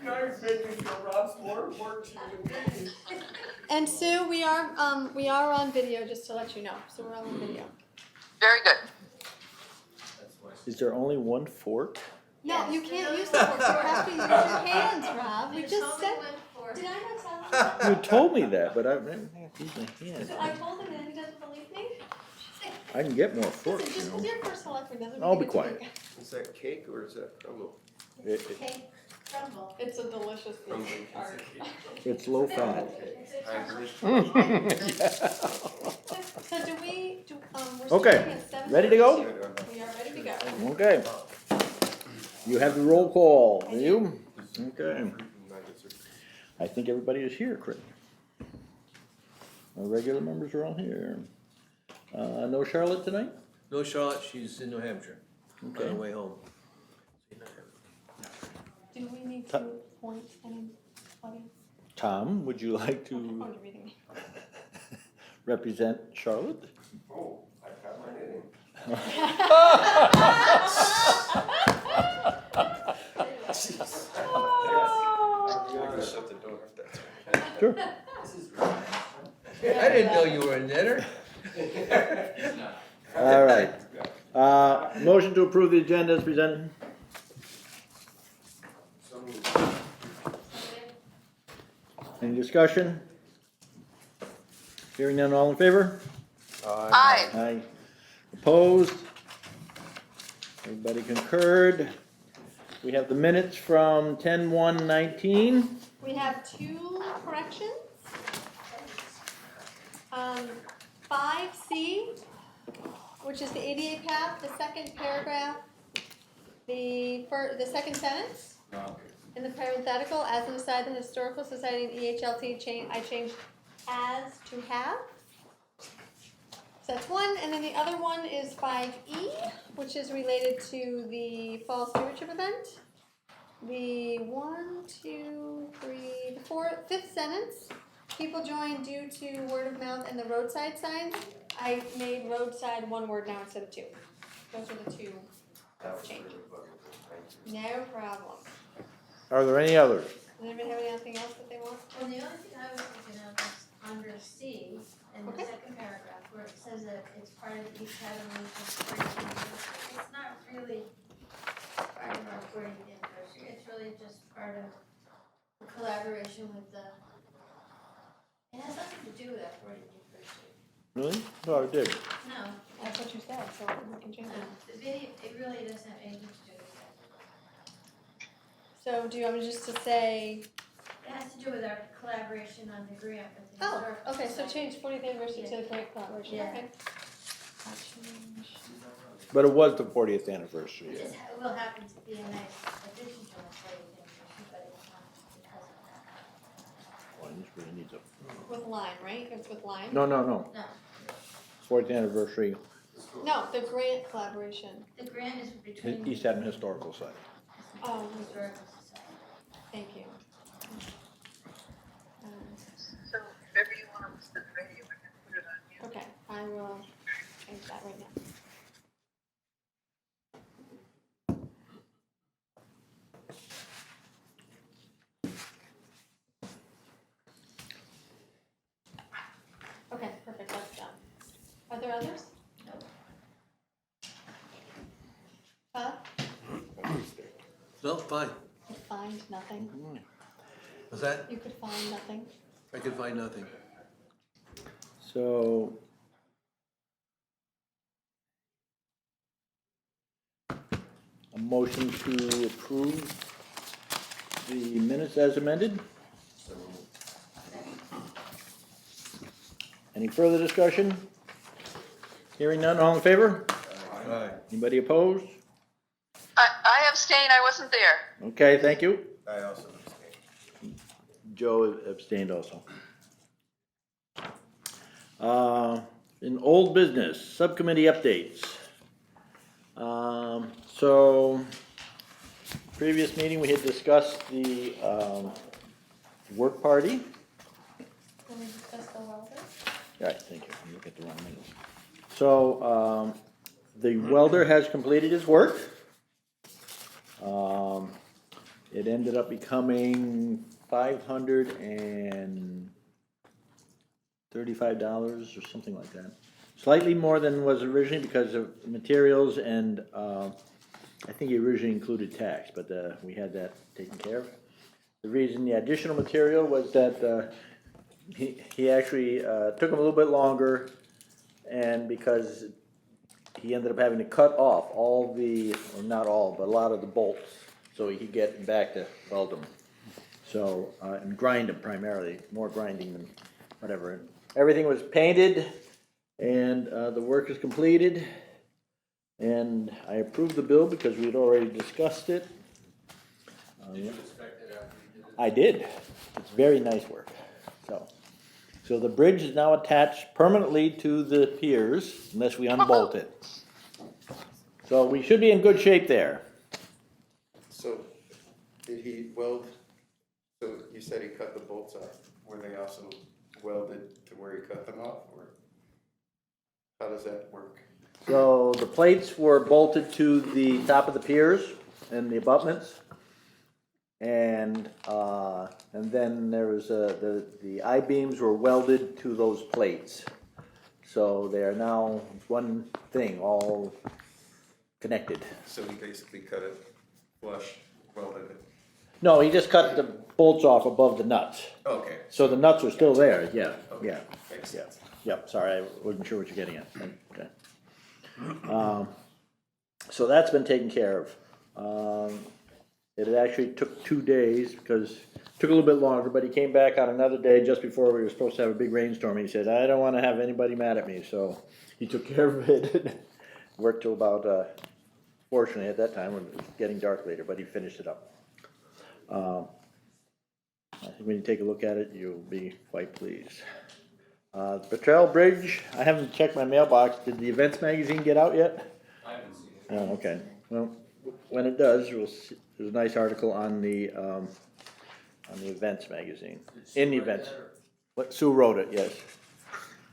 Now you're making me feel Rob's more important to you than me. And Sue, we are on video, just to let you know. So we're all on video. Very good. Is there only one fork? No, you can't use the fork. You have to use your hands, Rob. We just said. Did I not tell him? You told me that, but I didn't have to use my hands. I told him and he doesn't believe me. I can get more forks, Listen, just you because know. you're first selectman doesn't mean I'll be it's quiet. okay. Is that cake or is that crumble? Cake crumble. It's a delicious piece of art. It's low fat. I agree. So do we, we're Okay, starting at 7:32. ready to go? We are ready to go. Okay. You have the roll call, do you? Okay. I think everybody is here, Chris. Our regular members are all here. No Charlotte tonight? No, Charlotte, she's in New Hampshire, on Okay. her way home. Do we need to appoint anybody? Tom, would you like I'm to only reading it. represent Charlotte? Oh, I've got my name. I can shut the door if that's right. Sure. I didn't know you were a knitter. All right. Motion to approve the agenda as presented. So moved. Any discussion? Hearing none, all in favor? Aye. Aye. Opposed? Everybody concurred. We have the minutes from 10/1/19. We have two corrections. 5C, which is the ADA path, the second paragraph, the second sentence. In the parenthetical, as an aside, the Historical Society and EHLT I changed as to have. So that's one, and then the other one is 5E, which is related to the fall stewardship event. The fifth sentence, people joined due to word of mouth and the roadside signs. I made roadside one word now instead of two. Those are the two changes. No problem. Are there any others? Does anybody have anything else that they want? Well, the only thing I was thinking of is under C, in the Okay. second paragraph, where it says that it's part of the East Haddam Region. It's not really part of our 40th anniversary, it's really just part of the collaboration with the, it has nothing to do with our 40th anniversary. Really? No, I did. No, That's what you said, so we can change no, it. the video, it really doesn't have anything to do with that. So do you want me just to say, It has to do with our collaboration on the grant with the oh, Historical okay, so Society. change 40th anniversary to the grant collaboration, Yeah. okay. I'll change. But it was the 40th anniversary. It just will happen to be a nice addition to our 40th anniversary, but it's not because of that. Well, this really needs a- With Lime, right? It's with Lime? No. No, 40th anniversary, No, the grant collaboration. the grant is between. East Haddam Historical Society. Oh, Historical Society. thank you. So whatever you want to send radio, I can put it on you. Okay, I will change that right now. Okay, perfect, that's done. Are there others? No. No, fine. You find nothing. What's that? You could find nothing. I could find nothing. So. A motion to approve the minutes as amended? Any further discussion? Hearing none, all in favor? Aye. Anybody opposed? I abstain, I wasn't there. Okay, thank you. I also abstained. Joe abstained also. In old business, subcommittee updates. So, previous meeting, we had discussed the, work party. Can we discuss the welder? Right, thank you, I'm looking at the wrong minutes. So, the welder has completed his work. it ended up becoming $535 or something like that. Slightly more than was originally because of materials and, I think he originally included tax, but, we had that taken care of. The reason the additional material was that, he actually, took him a little bit longer, and because he ended up having to cut off all the, or not all, but a lot of the bolts, so he could get back to weld them. So, and grind them primarily, more grinding than whatever. Everything was painted, and the work is completed. And I approved the bill because we had already discussed it. Did you inspect it after you did it? I did. It's very nice work. So the bridge is now attached permanently to the piers unless we unbolt it. So we should be in good shape there. So, did he weld, so you said he cut the bolts off, were they also welded to where he cut them off, or how does that work? So the plates were bolted to the top of the piers and the abutments. And then there was, the I-beams were welded to those plates. So they are now one thing, all connected. So he basically cut it flush, welded it? No, he just cut the bolts off above the nuts. Okay. So the nuts are still there, yeah, Okay. yeah. Makes Yeah. sense. Yep, sorry, I wasn't sure what you're getting at. Okay. So that's been taken care of. It actually took 2 days because it took a little bit longer, but he came back on another day just before we were supposed to have a big rainstorm. He said, I don't want to have anybody mad at me, so he took care of it. Worked till about, fortunately at that time, when it was getting dark later, but he finished it up. I think when you take a look at it, you'll be quite pleased. Betrayal Bridge, I haven't checked my mailbox. Did the events magazine get out yet? I haven't seen it. Oh, okay. Well, when it does, there's a nice article on the events magazine. Did Sue In the write events. that, or- What, Sue wrote it, yes.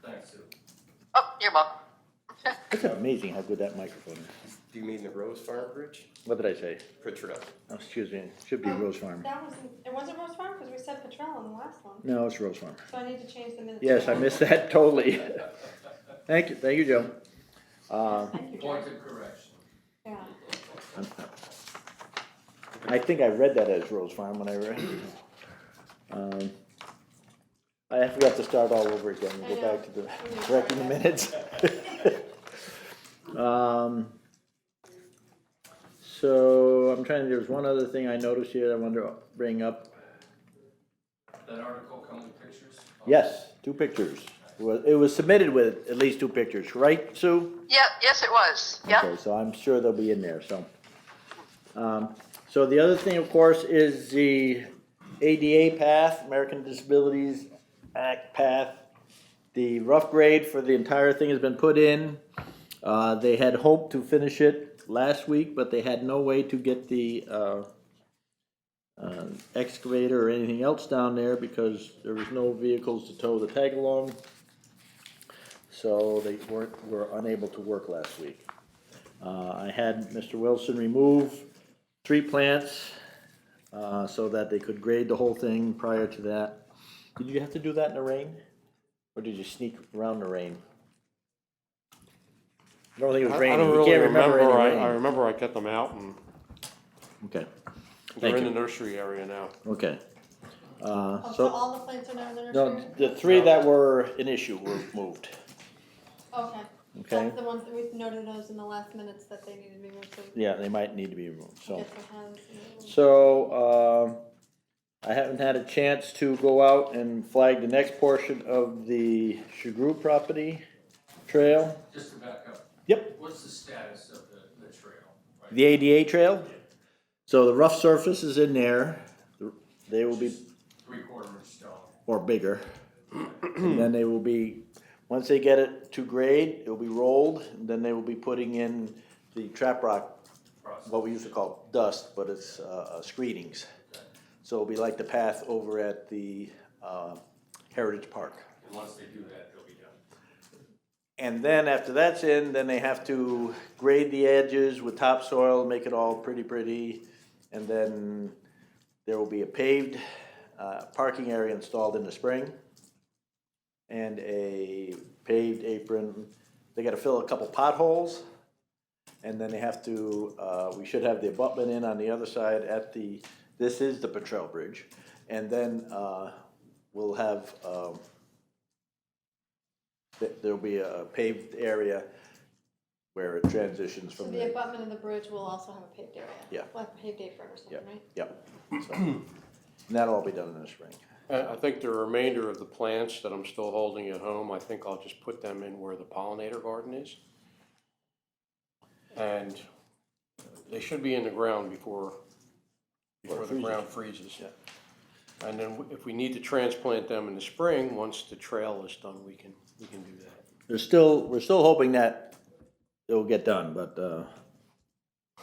Thanks, Sue. Oh, you're welcome. It's amazing how good that microphone is. Do you mean the Rose Farm Bridge? What did I say? Petrel. Oh, excuse me, it should be Rose Farm. It wasn't Rose Farm, because we said Petrel on the last one, No, it's Rose Farm. so I need to change the minutes. Yes, I missed that totally. Thank you, Joe. Thank you, Joe. Point of correction. Yeah. I think I read that as Rose Farm when I read it. I forgot to start all over again and go back to the correcting the minutes. So I'm trying to, there's one other thing I noticed here I wanted to bring up. That article come with pictures? Yes, 2 pictures. It was submitted with at least 2 pictures, right, Sue? Yeah, yes, it was. Yep. Okay, so I'm sure they'll be in there, so. So the other thing, of course, is the ADA path, American Disabilities Act path. The rough grade for the entire thing has been put in. They had hoped to finish it last week, but they had no way to get the excavator or anything else down there because there was no vehicles to tow the tag along. So they were unable to work last week. I had Mr. Wilson remove 3 plants so that they could grade the whole thing prior to that. Did you have to do that in the rain? Or did you sneak around the rain? I don't think it was raining. I don't You really can't remember. any I rain. remember I cut them out, and Okay, they're Thank in you. the nursery area now. okay. Oh, so So, all the plants are now in the no, nursery? the 3 that were an issue were moved, Okay. okay? That's the ones that we've noted those in the last minutes that they needed to be moved, so Yeah, they might need to be removed, so. get the hands. So, I haven't had a chance to go out and flag the next portion of the Chagru property trail. Just to back up. Yep. What's the status of the trail? Right? The ADA trail. So the rough surface is in there. They will be, 3/4 inch stone. or bigger. And then they will be, once they get it to grade, it will be rolled. And then they will be putting in the trap rock, Process. what we used to call dust, but it's screenings. So it'll be like the path over at the Heritage Park. And once they do that, they'll be done. And then after that's in, then they have to grade the edges with topsoil, make it all pretty, and then there will be a paved, parking area installed in the spring and a paved apron. They gotta fill a couple potholes, and then they have to, we should have the abutment in on the other side at the, this is the Petrel Bridge. And then, we'll have, there'll be a paved area where it transitions So from the the, abutment of the bridge will also have a paved area? Yeah. Like a paved apron or something, right? yep. So, and that'll all be done in the spring. I think the remainder of the plants that I'm still holding at home, I think I'll just put them in where the pollinator garden is. And they should be in the ground before the ground freezes. Yeah. And then if we need to transplant them in the spring, once the trail is done, we can do that. We're still hoping that it'll get done, but,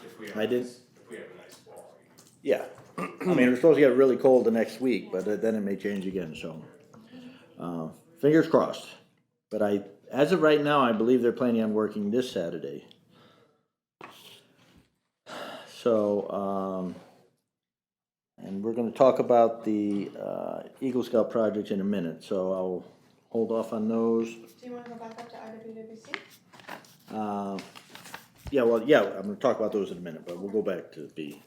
If we have, I did- if we have a nice fall. yeah. I mean, we're supposed to get really cold the next week, but then it may change again, so, fingers crossed. But as of right now, I believe they're planning on working this Saturday. So, and we're gonna talk about the, Eagle Scout project in a minute, so I'll hold off on those. Do you wanna go back up to IWWC? Yeah, I'm gonna talk about those in a minute, but we'll go back to B.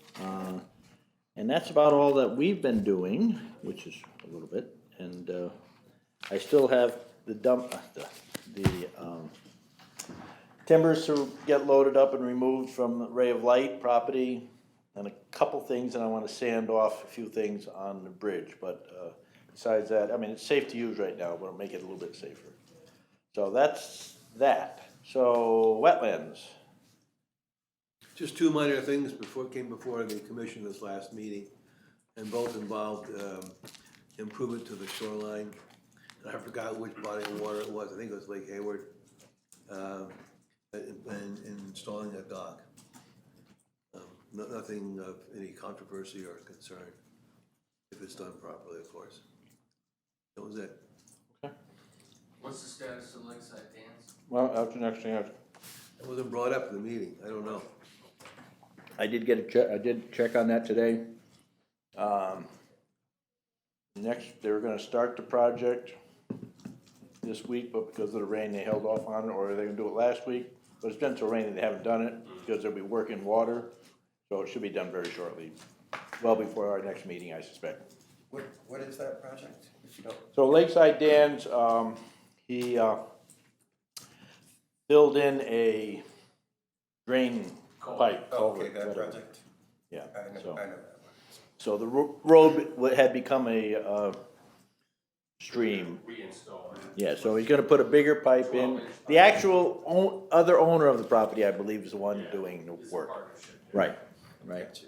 And that's about all that we've been doing, which is a little bit, and, I still have the timbers to get loaded up and removed from the Ray of Light property, and a couple things, and I wanna sand off a few things on the bridge, but, besides that, I mean, it's safe to use right now, but it'll make it a little bit safer. So that's that. So, wetlands. Just two minor things came before the commission this last meeting, and both involved, improvement to the shoreline. And I forgot which body of water it was, I think it was Lake Hayward, and installing a dock. Nothing of any controversy or concern, if it's done properly, of course. That was it. What's the status of Lakeside Dance? Well, that's the next thing. It wasn't brought up in the meeting, I don't know. I did get a check, I did check on that today. Next, they were gonna start the project this week, but because of the rain, they held off on it, or they gonna do it last week. But it's been so rainy, they haven't done it, because they'll be working water, so it should be done very shortly. Well before our next meeting, I suspect. What is that project? If you don't, So Lakeside Dan's, he, filled in a drain pipe. okay, culvert, that whatever. project, Yeah, I know so, that one. so the road had become a, stream. Reinstall it. Yeah, so he's gonna put a bigger pipe in. The actual other owner of the property, I believe, is the one doing the It's a work. partnership. Right, right. Gotcha.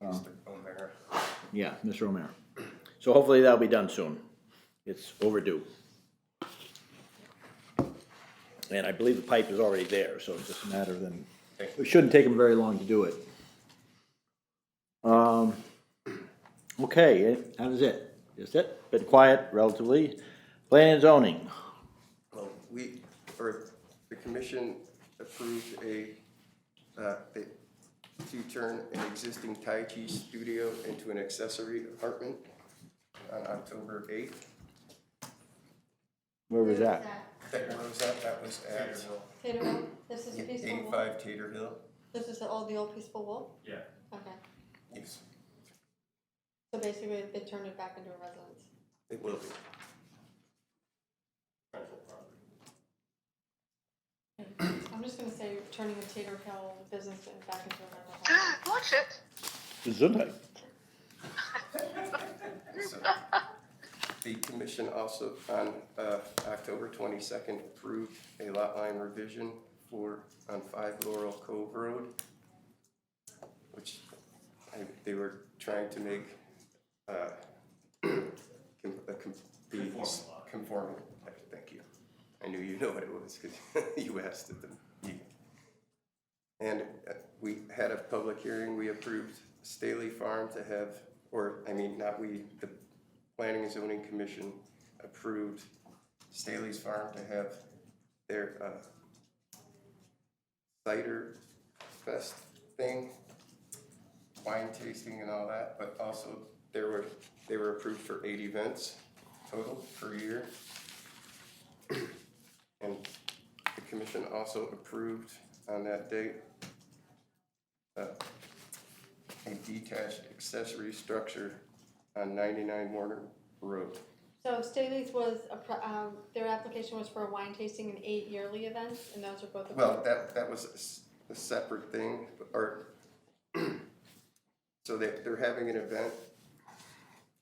Mr. O'Mara. Yeah, Mr. O'Mara. So hopefully that'll be done soon. It's overdue. And I believe the pipe is already there, so it's just a matter of them, it shouldn't take them very long to do it. Okay, that was it. Just it, been quiet relatively. Planning and zoning. Well, the commission approved to turn an existing Tai Chi studio into an accessory apartment on October 8th. Where was that? Where was that? That was at Taterville, this is Peaceful Wolf? 85 Tater Hill. This is the old Peaceful Wolf? Yeah. Okay, Yes, so basically they turned it back into a residence. it will be. Rental property. I'm just gonna say turning a Tater Hill business back into a rental home. Watch it. Gesundheit. So, the commission also on October 22nd approved a lot line revision on 5 Laurel Cove Road, which they were trying to make conforming. Thank you. I knew you know what it was because you asked at the meeting. And we had a public hearing. We approved Staley Farm to have, the Planning and Zoning Commission approved Staley's Farm to have their cider fest thing wine tasting and all that, but also they were approved for 8 events total per year. And the commission also approved on that date a detached accessory structure on 99 Warner Road. So Staley's was, their application was for a wine tasting and 8 yearly events, and those are both approved? Well, that was a separate thing, or, so they're having an event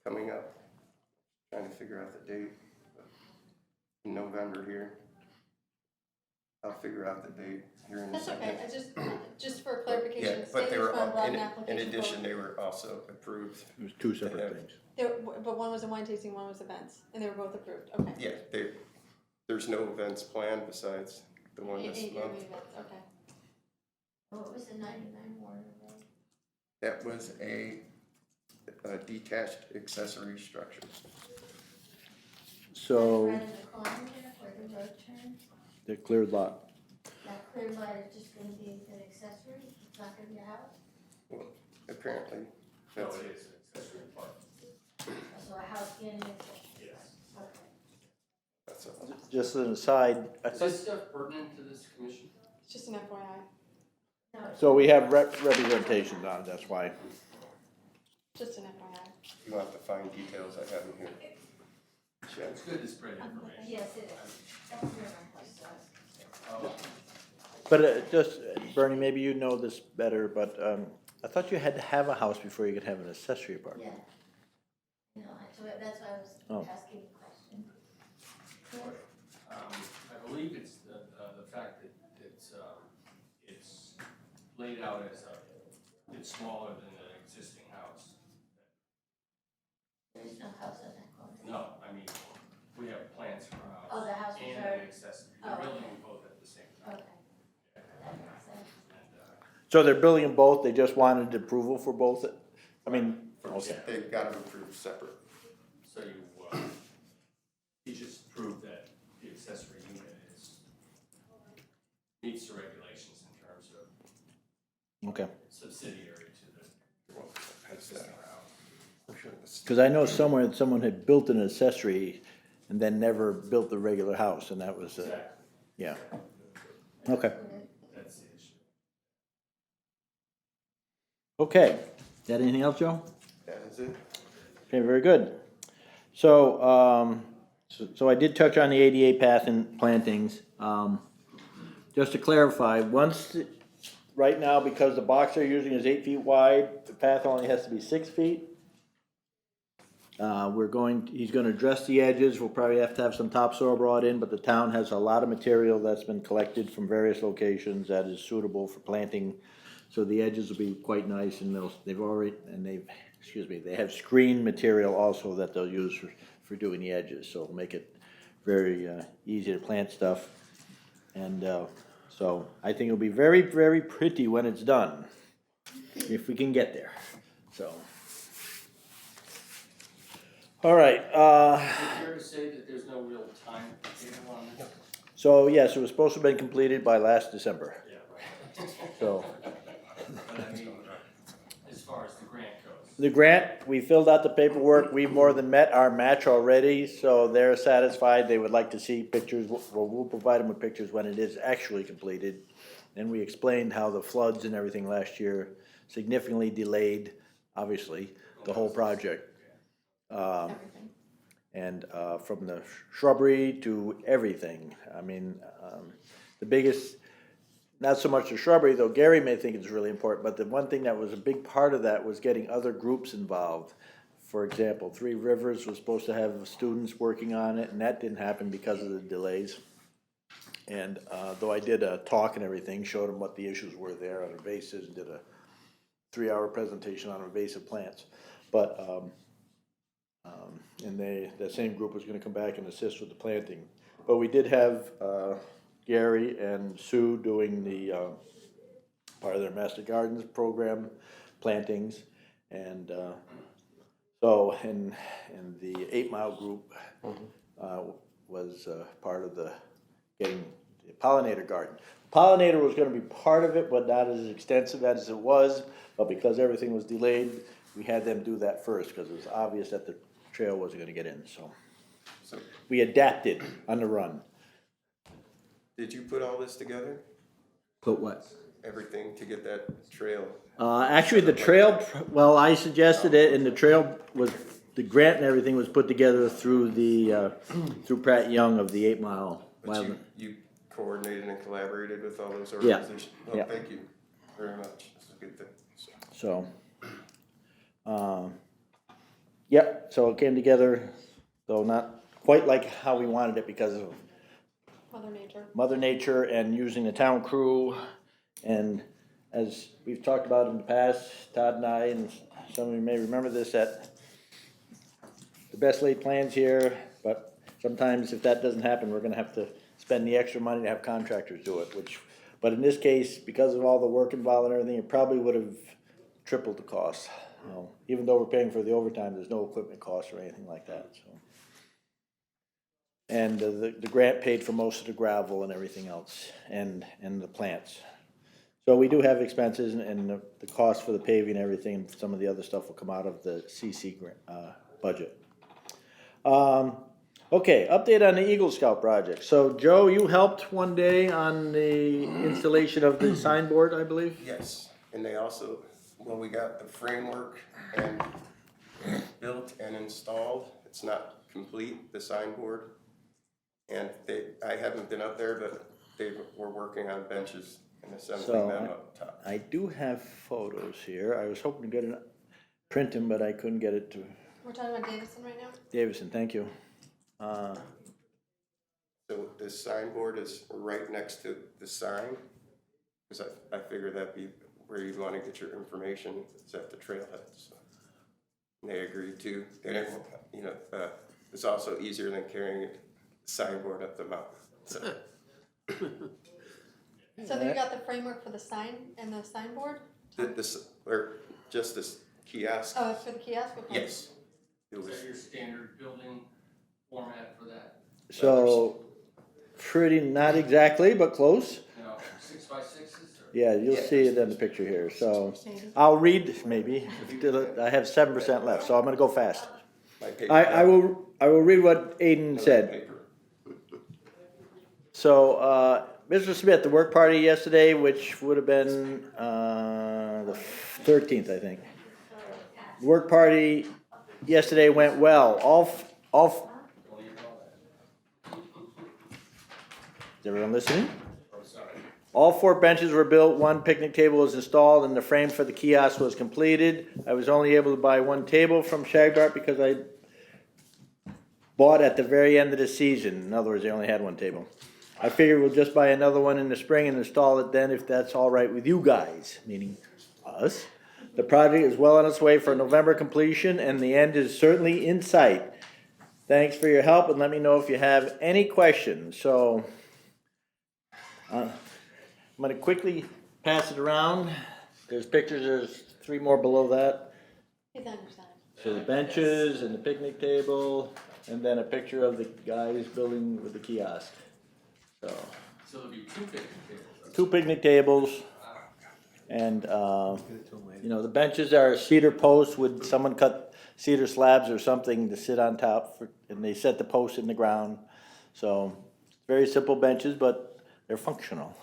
coming up, trying to figure out the date, in November here. I'll figure out the date here in a That's second. okay, I just for clarification, Yeah, but they Staley's were, one brought an in application addition, forward. they were also approved. It was two separate things. But one was a wine tasting, one was events, and they were both approved, okay. Yeah, there's no events planned besides the one this 8 yearly month. events, okay. What was the 99 Warner Road? That was a detached accessory structure. So, Right in the corner there where the road turns? the cleared lot. That clear lot is just gonna be an accessory, it's not gonna be a house? Apparently, No, that's, it is an accessory apartment. So a house and an accessory? Yes. Okay. that's all. Just an aside, I Is thought, this stuff pertinent to this commission? It's just an FYI, No, it's so we have representations on it, that's why. just an FYI. You want the fine details, I have them here. Sure. It's good to spread information. Yes, it is. That's where my house was. Oh, But just, Bernie, maybe you know this better, but I thought you had to have a house before you could have an accessory apartment. Yeah. So that's why I Oh. was asking the question. I believe it's the fact that it's laid out as it's smaller than an existing house. There is no house in that corner. No, I mean, we have plans for a house. Oh, the house was And already- an accessory, Oh, they're okay. building them both at the same time. Okay, that makes sense. And, So they're building them both, they just wanted approval for both? I mean, okay. They've got them approved separate. So you just proved that the accessory unit meets the regulations in terms of Okay. subsidiary to the That's existing house. Because I know somewhere someone had built an accessory and then never built the regular house, and that was, Exactly, yeah. Okay, that's the issue. okay. Got anything else, Joe? That is it. Okay, very good. So, so I did touch on the ADA path and plantings. Just to clarify, right now, because the box they're using is 8 feet wide, the path only has to be 6 feet. He's gonna address the edges, we'll probably have to have some topsoil brought in, but the town has a lot of material that's been collected from various locations that is suitable for planting. So the edges will be quite nice, and they have screen material also that they'll use for doing the edges, so it'll make it very, easy to plant stuff. And, so I think it'll be very, very pretty when it's done, if we can get there, so. All right, Is it fair to say that there's no real time table on this? so yes, it was supposed to have been completed by last December, Yeah, right. so. But I mean, as far as the grant goes. The grant, we filled out the paperwork, we more than met our match already, so they're satisfied, they would like to see pictures, well, we'll provide them with pictures when it is actually completed. And we explained how the floods and everything last year significantly delayed, obviously, the whole project. Everything. And from the shrubbery to everything, I mean, the biggest, not so much the shrubbery, though Gary may think it's really important, but the one thing that was a big part of that was getting other groups involved. For example, Three Rivers was supposed to have students working on it, and that didn't happen because of the delays. And though I did a talk and everything, showed them what the issues were there on invasives, and did a 3-hour presentation on invasive plants. But, and that same group was gonna come back and assist with the planting. But we did have Gary and Sue doing the, part of their Master Gardens program, plantings. And so, and the 8 Mile group was part of the getting the pollinator garden. Pollinator was gonna be part of it, but not as extensive as it was, but because everything was delayed, we had them do that first, because it was obvious that the trail wasn't gonna get in, so. So, We adapted on the run. did you put all this together? Put what? Everything to get that trail? Actually, the trail, well, I suggested it, and the trail was, the grant and everything was put together through the, through Pratt Young of the 8 Mile But Wildland. you coordinated and collaborated with all those Yeah, organizations? Well, yeah. thank you very much. This is a good thing. So, yep, so it came together, though not quite like how we wanted it because of Mother Nature. Mother Nature and using the town crew. And as we've talked about in the past, Todd and I, and some of you may remember this, that the best laid plans here, but sometimes if that doesn't happen, we're gonna have to spend the extra money to have contractors do it, which, but in this case, because of all the work involved and everything, it probably would have tripled the cost. You know, even though we're paying for the overtime, there's no equipment costs or anything like that, so. And the grant paid for most of the gravel and everything else, and the plants. So we do have expenses, and the cost for the paving and everything, and some of the other stuff will come out of the CC grant, budget. Okay, update on the Eagle Scout project. So Joe, you helped one day on the installation of the signboard, I believe? Yes, and they also, when we got the framework and built and installed, it's not complete, the signboard. And I haven't been up there, but they were working on benches and assembling them up top. I do have photos here. I was hoping to get it, print them, but I couldn't get it to We're talking about Davison right now? Davison, thank you. So this signboard is right next to the sign, because I figured that'd be where you'd want to get your information, is at the trailhead, so. And they agreed to, they didn't, you know, it's also easier than carrying a signboard up the mountain, so. So you got the framework for the sign and the signboard? Or just this kiosk, Oh, it's for the kiosk? Okay. yes. It Is was, that your standard building format for that? So, pretty, not exactly, but close. You know, 6x6s or? Yeah, you'll Yeah. see it in the picture here, so. I'll read, maybe, I have 7% left, so I'm gonna go fast. my paper. I will read what Aiden said. Paper. So, Mr. Smith, the work party yesterday, which would have been, the 13th, I think. The work party yesterday went well. Is everyone listening? Oh, sorry. All 4 benches were built, 1 picnic table was installed, and the frame for the kiosk was completed. I was only able to buy 1 table from Shagbark because I bought at the very end of the season. In other words, they only had 1 table. I figured we'll just buy another one in the spring and install it then if that's all right with you guys, meaning us. The project is well on its way for November completion, and the end is certainly in sight. Thanks for your help, and let me know if you have any questions. So, I'm gonna quickly pass it around. There's pictures, there's 3 more below that. He's on your side. So the benches and the picnic table, and then a picture of the guys building with the kiosk. So, So there'll be 2 picnic tables. 2 picnic tables, and, you know, the benches are cedar posts with someone cut cedar slabs or something to sit on top, and they set the posts in the ground. So, very simple benches, but they're functional.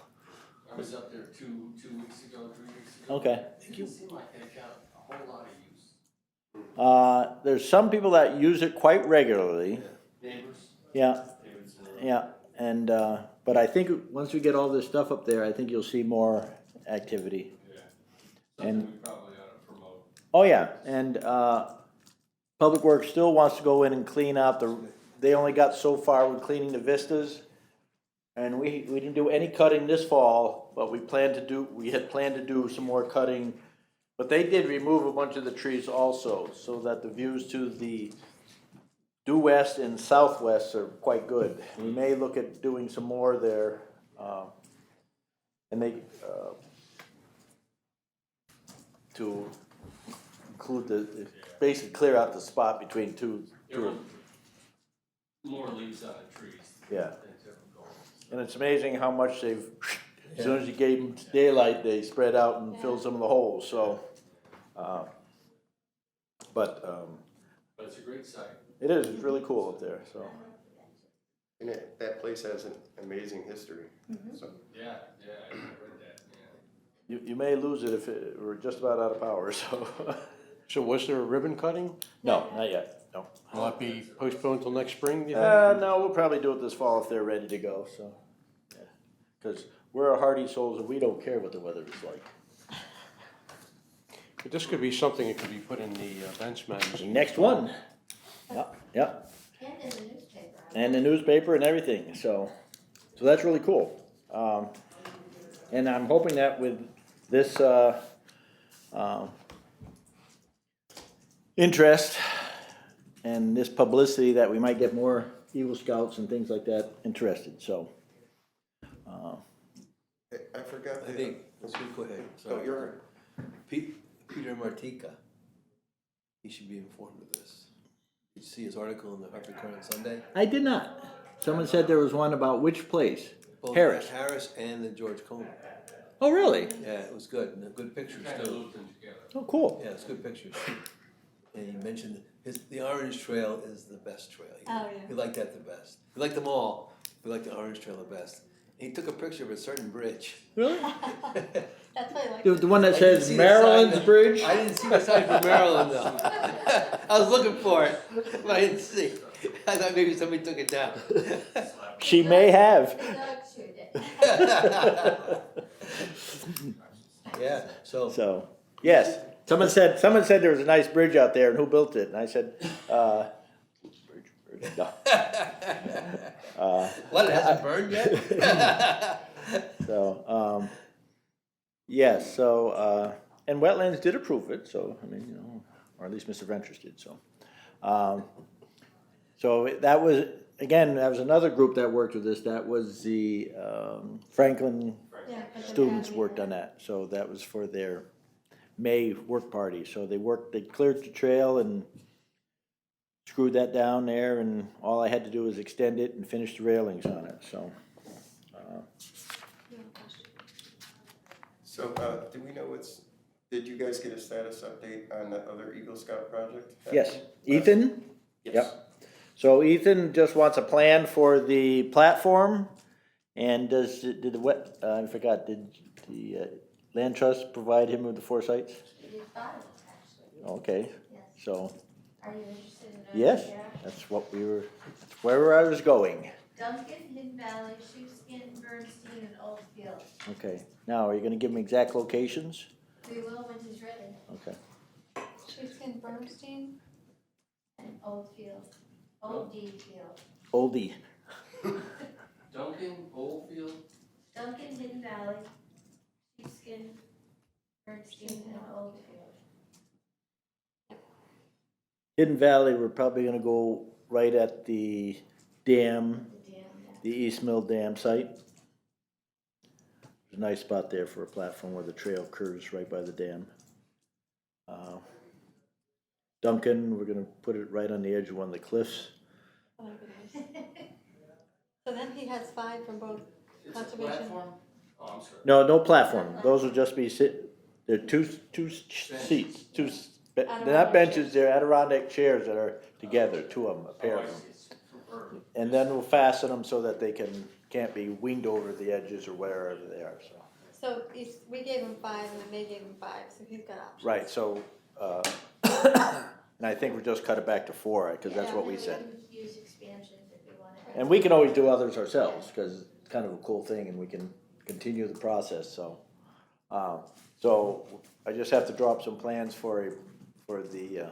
I was up there 2 weeks ago, 3 weeks ago. Okay. It didn't seem like they got a whole lot of use. There's some people that use it quite regularly. Neighbors? Yeah, Davidson. yeah, and, but I think once we get all this stuff up there, I think you'll see more activity. Yeah. Something And- we probably ought to promote. Oh, yeah, and, Public Works still wants to go in and clean out they only got so far with cleaning the vistas. And we didn't do any cutting this fall, but we had planned to do some more cutting. But they did remove a bunch of the trees also, so that the views to the due west and southwest are quite good. We may look at doing some more there, and they, to include basically clear out the spot between two. There were more leaves on the trees Yeah. than typical. And it's amazing how much they've As soon as you gave them daylight, they spread out and filled some of the holes, so. But it's a great site. it is, it's really cool up there, so. And that place has an amazing history, so. Yeah, I read that, yeah. You may lose it if we're just about out of power, so. So was there a ribbon cutting? No, not yet, no. Will that be postponed till next spring, do you think? No, we'll probably do it this fall if they're ready to go, so. Because we're a hardy souls and we don't care what the weather is like. But this could be something that could be put in the events magazine. Next one. Yep, And in the newspaper. and the newspaper and everything, so that's really cool. And I'm hoping that with this, interest and this publicity that we might get more Eagle Scouts and things like that interested, so. I forgot. I think, go ahead, Oh, sorry. you're, Peter Martika, he should be informed of this. Did you see his article in the Hartford Courant Sunday? I did not. Someone said there was one about which place? Both Harris. Harris and the George Coleman. Oh, really? Yeah, it was good, and good pictures Kind of too. looped them together. Oh, cool. Yeah, it's good pictures. And he mentioned the Orange Trail is the best trail. Oh, yeah. He liked that the best. He liked them all, but he liked the Orange Trail the best. And he took a picture of a certain bridge. Really? That's why I like. The one that I didn't says see the Maryland's sign. Bridge? I didn't see the sign for Maryland though. I was looking for it, but I didn't see. I thought maybe somebody took it down. She may have. The dog chewed it. Yeah, so, So, yes. Someone said there was a nice bridge out there and who built it? And I said, bridge, no. what, it hasn't burned yet? So, yes, so, and Wetlands did approve it, so, I mean, you know, or at least Mr. Ventures did, so. So that was, again, that was another group that worked with this, that was the, Franklin Yeah, 'cause of students Abby. worked on that, so that was for their May work party, so they cleared the trail and screwed that down there, and all I had to do was extend it and finish the railings on it, so. so, do we know did you guys get a status update on that other Eagle Scout project? Yes, Ethan? Yep. So Ethan just wants a plan for the platform, and did I forgot, did the Land Trust provide him with the 4 sites? We did 5, actually. Okay, Yes. so, Are you interested in knowing? yes, Yeah. that's where I was going. Duncan, Hidden Valley, Sheepskin, Bernstein, and Oldfield. Okay, now, are you gonna give him exact locations? We will when he's ready. Okay, Sheepskin Bernstein. And Oldfield. Old D Field. oldie. Duncan, Oldfield, Duncan, Hidden Valley, Sheepskin, Bernstein, and Oldfield. Hidden Valley, we're probably gonna go right at the dam, The dam, yeah. the East Mill Dam site. There's a nice spot there for a platform where the trail curves right by the dam. Duncan, we're gonna put it right on the edge of one of the cliffs. Oh, goodness. So then he has 5 from both it's a conservation. platform? Oh, I'm sorry. No platform, those will just be they're two seats, they're not benches, they're Adirondack chairs that are together, 2 of them, a pair Oh, I of them. see. Superb. And then we'll fasten them so that they can't be winged over the edges or wherever they are, so. So we gave him 5 and then they gave him 5, so he's got options. Right, so, and I think we just cut it back to 4, because that's what we said. can use expansions if you want to. And we can always do others ourselves, because it's kind of a cool thing, and we can continue the process, so. So I just have to draw up some plans for the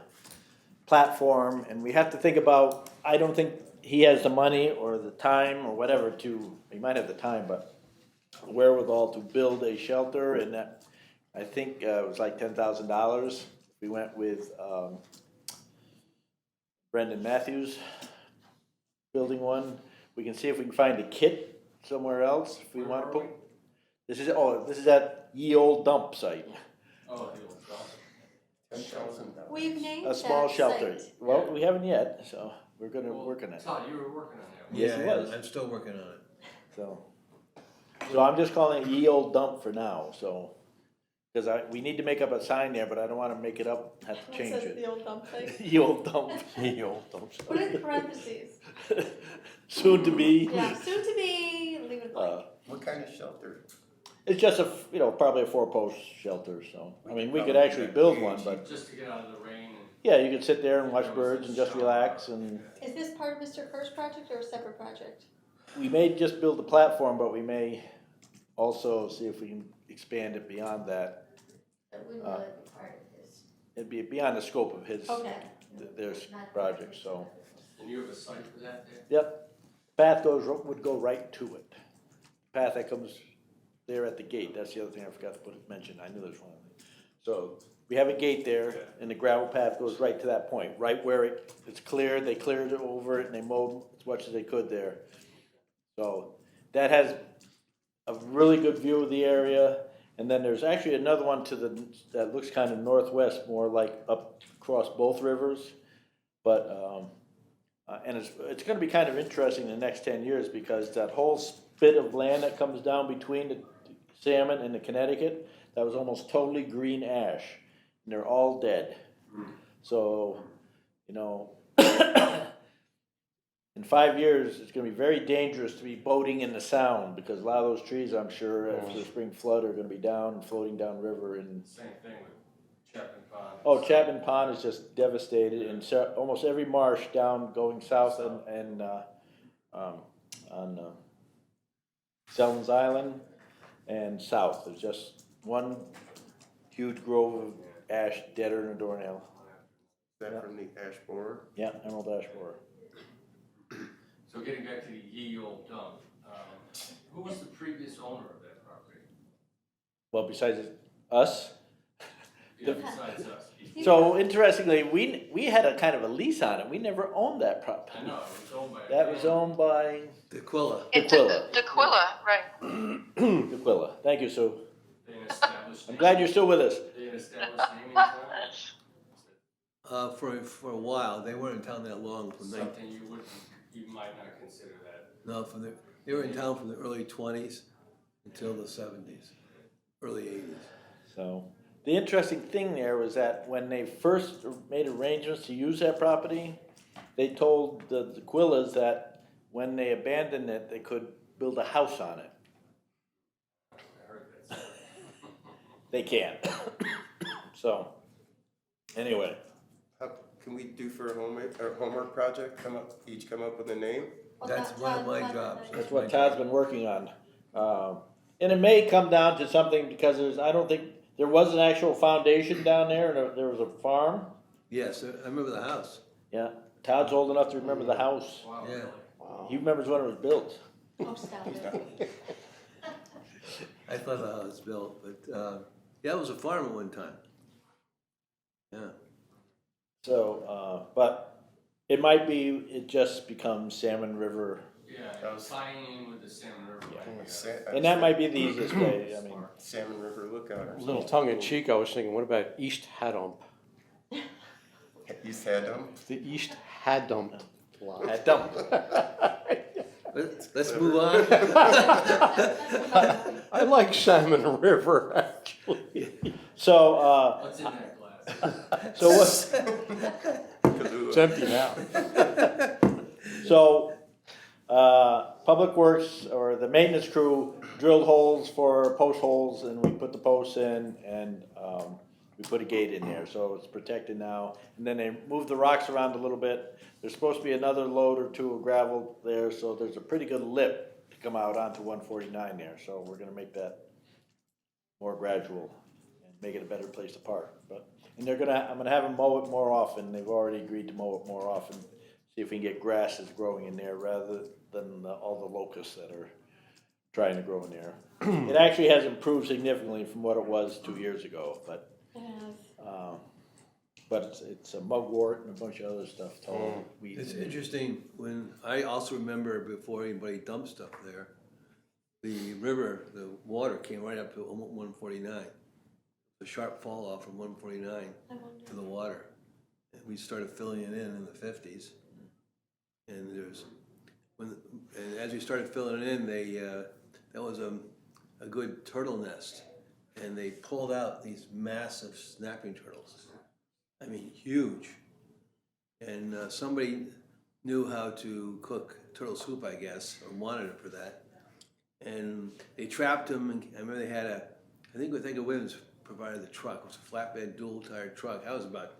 platform, and we have to think about, I don't think he has the money or the time or whatever he might have the time, but wherewithal to build a shelter, and that, I think it was like $10,000. We went with Brendan Matthews building one. We can see if we can find a kit somewhere else if we want to put. This is at Ye Old Dump site, Oh, the old dump. $10,000. We've named a that small shelter. site. Well, we haven't yet, so we're gonna Well, work on it. Todd, you were working on that. Yes, it was. I'm still working on it. So, So I'm just calling it ye old dump for now, so. Cause we need to make up a sign there, but I don't wanna make it up, have to What change says it. the old dump site? Ye old dump. Ye old dump Put it in parentheses. Soon to be. Yeah, soon to be, leave it blank. What kind of shelter? It's just probably a 4-post shelter, so, I mean, we could actually build one, but, Just to get out of the rain and. yeah, you could sit there and watch birds and just relax, and Is this part of Mr. Kerr's project or a separate project? we may just build the platform, but we may also see if we can expand it beyond that. That wouldn't really be part of his. It'd be beyond the scope of his, Okay. their Not project, so. And you have a site for that there? Yep, path would go right to it. Path that comes there at the gate, that's the other thing I forgot to mention, I knew there was one. So, we have a gate there, and the gravel path goes right to that point, right where it's cleared, they cleared it over it, and they mowed as much as they could there. So, that has a really good view of the area, and then there's actually another one that looks kind of northwest, more like up across both rivers. But, and it's gonna be kind of interesting in the next 10 years, because that whole spit of land that comes down between the Salmon and the Connecticut, that was almost totally green ash, and they're all dead. So, in 5 years, it's gonna be very dangerous to be boating in the Sound, because a lot of those trees, I'm sure, after the spring flood, are gonna be down, floating down river, and Same thing with Chapman Pond. oh, Chapman Pond is just devastated, and almost every marsh down going south and on Selms Island and south, there's just one huge grove of ash deader than a doornail. Is that from the ash borer? Yeah, emerald ash borer. So getting back to the ye old dump, who was the previous owner of that property? Well, besides us. Yeah, besides us. So interestingly, we had a kind of a lease on it. We never owned that property. I know, it was owned by. That was owned by D'Aquila. D'Aquila. D'Aquila, right. D'Aquila. Thank you, Sue. They an established. I'm glad you're still with us. They an established name in town? For a while, they weren't in town that long, Something you might not consider that. they were in town from the early 20s until the 70s, early 80s. So, the interesting thing there was that when they first made arrangements to use that property, they told the Quillas that when they abandoned it, they could build a house on it. I heard that. They can't. So, anyway, How can we do for a homework project, each come up with a name? That's one of my jobs. that's what Todd's been working on. And it may come down to something, because I don't think, there was an actual foundation down there, and there was a farm. Yes, I remember the house. Yeah, Todd's old enough to remember the house. Wow, Yeah. really? He remembers when it was built. Oh, stop it. I thought the house was built, but, yeah, it was a farm at one time. Yeah. So, but it might be, it just becomes Salmon River, Yeah, That was- tying in with the Salmon River. and that might be the easiest way, I mean. Salmon River Lookout or A something. little tongue in cheek, I was thinking, what about East Haddam? East Haddam? The East Haddam lot. At dump. Let's move on. I like Salmon River, actually. So, What's in that glass? so what, It's empty now. so, Public Works, or the maintenance crew, drilled holes for post holes, and we put the posts in, and, we put a gate in there, so it's protected now. And then they moved the rocks around a little bit. There's supposed to be another load or two of gravel there, so there's a pretty good lip to come out onto 149 there, so we're gonna make that more gradual and make it a better place to park. But, and I'm gonna have them mow it more often. They've already agreed to mow it more often. See if we can get grasses growing in there rather than all the locusts that are trying to grow in there. It actually has improved significantly from what it was 2 years ago, but it's a mugwort and a bunch of other stuff, tall weeds. It's interesting, when, I also remember before anybody dumped stuff there, the river, the water came right up to 149. The sharp fall off from 149 to the water. And we started filling it in the 50s. And and as we started filling it in, that was a good turtle nest, and they pulled out these massive snapping turtles. I mean, huge. And somebody knew how to cook turtle soup, I guess, or wanted it for that. And they trapped them, and I remember they had I think Williams provided the truck. It was a flatbed, dual-tired truck. I was about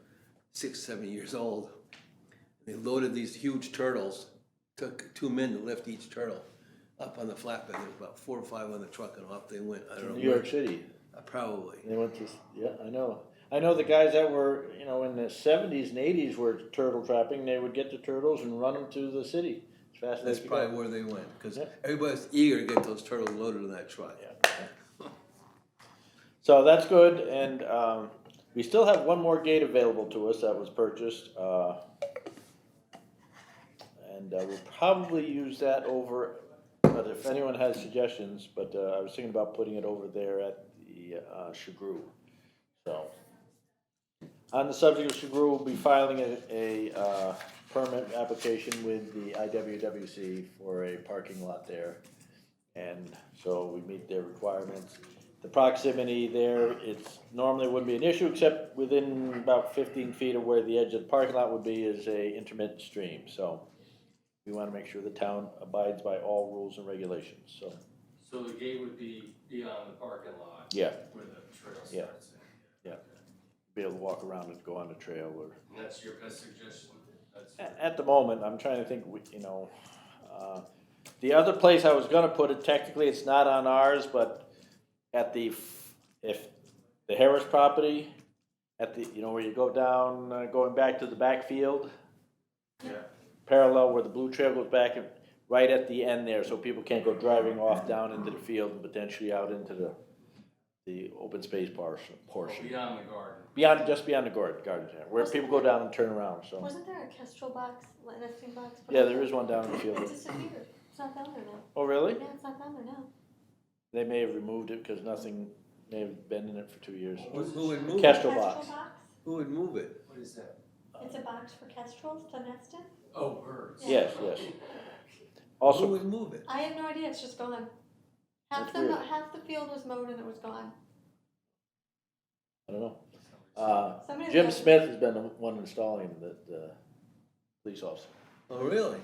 6, 7 years old. They loaded these huge turtles, took 2 men to lift each turtle up on the flatbed. There was about 4 or 5 on the truck, and off they went. I don't know. New York City. Probably. They went to, yeah, I know. I know the guys that were, you know, in the 70s and 80s were turtle trapping. They would get the turtles and run them to the city as fast as That's they could. probably where they went, because Yeah. everybody's eager to get those turtles loaded in that truck. Yeah. So that's good, and we still have one more gate available to us that was purchased. And we'll probably use that over, but if anyone has suggestions, but I was thinking about putting it over there at the Chagru. So, on the subject of Chagru, we'll be filing a permit application with the IWWC for a parking lot there. And so we meet their requirements. The proximity there, it's normally wouldn't be an issue, except within about 15 feet of where the edge of the parking lot would be is a intermittent stream, so we wanna make sure the town abides by all rules and regulations, so, So the gate would be beyond the parking lot? yeah, Where the trail Yeah. starts? Yeah. be able to walk around and go on the trail or. And that's your best suggestion? That's At the moment, I'm trying to think, you know, the other place I was gonna put it, technically it's not on ours, but at if the Harris property, at the, you know, where you go down, going back to the backfield. Yeah. Parallel where the blue trail goes back, and right at the end there, so people can't go driving off down into the field and potentially out into the open space portion. Beyond the garden? Just beyond the garden there, where people go down and turn around, so. Wasn't there a kestrel box, nesting box? Yeah, there is one down in the field. It disappeared. It's not down there now. Oh, really? Yeah, it's not down there now. They may have removed it because nothing may have been in it for 2 years. Who would move it? Kestrel box. Who would move it? What is that? It's a box for kestrels to nest in. Oh, birds. Yes, yes. Who Also, would move it? I have no idea, it's just gone. That's weird. Half the field was mowed and it was gone. I don't know. Somebody Jim knows. Smith has been the one installing the police officer. Oh, really?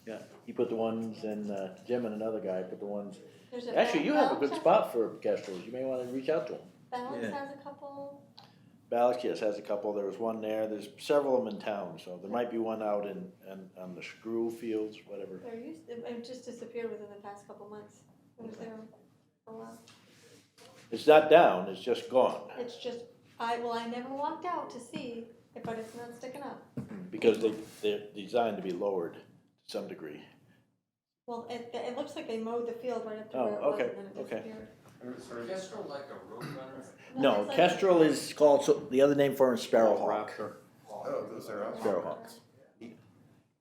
Yeah, he put the ones in, Jim and another guy put the ones. There's a Actually, you have a Balance good has- spot for kestrels. You may want to reach out to them. Balance Yeah. has a couple. Balix, yes, has a couple. There was one there. There's several of them in town, so there might be one out on the screw fields, whatever. It just disappeared within the past couple months. It was there for a while. It's not down, it's just gone, It's just, I never walked out to see, but it's not sticking up. because they're designed to be lowered to some degree. Well, it looks like they mowed the field right up to Oh, where it was okay, and then it okay. disappeared. Is kestrel like a road runner? No, it's like- kestrel is called, so the other name for it is sparrowhawk. Oh, those are awesome. Sparrowhawks.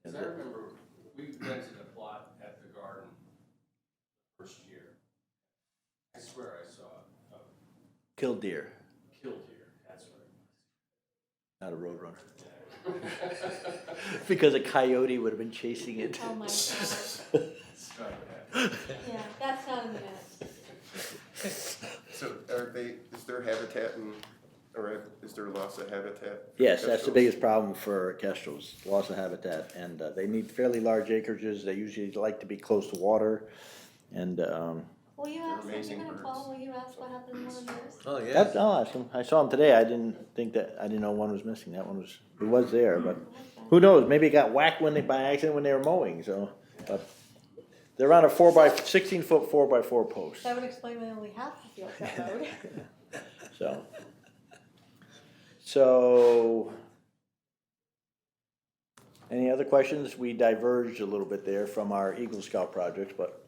Cause I remember, we rented a plot at the garden first year. I swear I saw a Killdeer, killdeer, that's not a roadrunner. right. Because a coyote would have been chasing it. Oh my god. Strike that. Yeah, that's not in the minutes. So is there habitat or is there loss of habitat? for Yes, that's the kestrels? biggest problem for kestrels, loss of habitat, and they need fairly large acreages. They usually like to be close to water, and Will you ask, if amazing you're gonna birds. call, will you ask what happened in one of yours? Oh, yeah. I'll ask him. I saw him today. I didn't know one was missing. That one was there, but who knows? Maybe it got whacked by accident when they were mowing. So, but they're on a 16-foot 4x4 post. That would explain why only half the field got mowed. So, any other questions? We diverged a little bit there from our Eagle Scout project, but,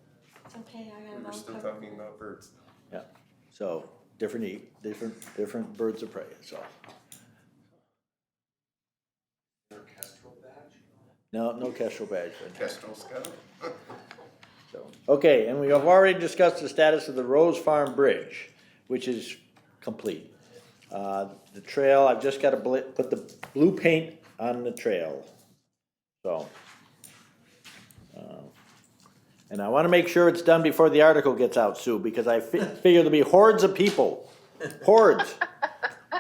Okay, I got it We're all still covered. talking about birds. yeah. So, different birds of prey, so. Kestrel badge? No kestrel badge. but- Kestrel Scout? So, okay, and we have already discussed the status of the Rose Farm Bridge, which is complete. The trail, I've just gotta put the blue paint on the trail, so. And I wanna make sure it's done before the article gets out, Sue, because I figure there'll be hordes of people. Hordes. No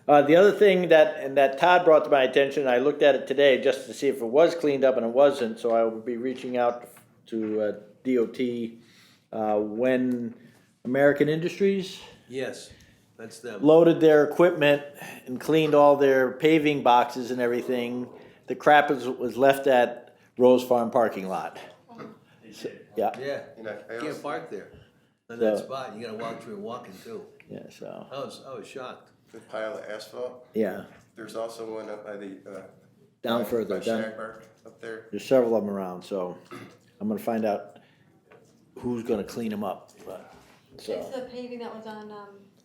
pressure. The other thing that Todd brought to my attention, I looked at it today just to see if it was cleaned up, and it wasn't, so I will be reaching out to DOT when American Industries Yes, that's them. loaded their equipment and cleaned all their paving boxes and everything, the crap was left at Rose Farm parking lot. Yeah, Yeah, You know, I you can't also, park there on that So- spot, you gotta walk through and walking too. yeah, so, I was shocked. the pile of asphalt, yeah, there's also one up by the, down by further, down, Shagbark up there. there's several of them around, so I'm gonna find out who's gonna clean them up, but, It's so, the paving that was on,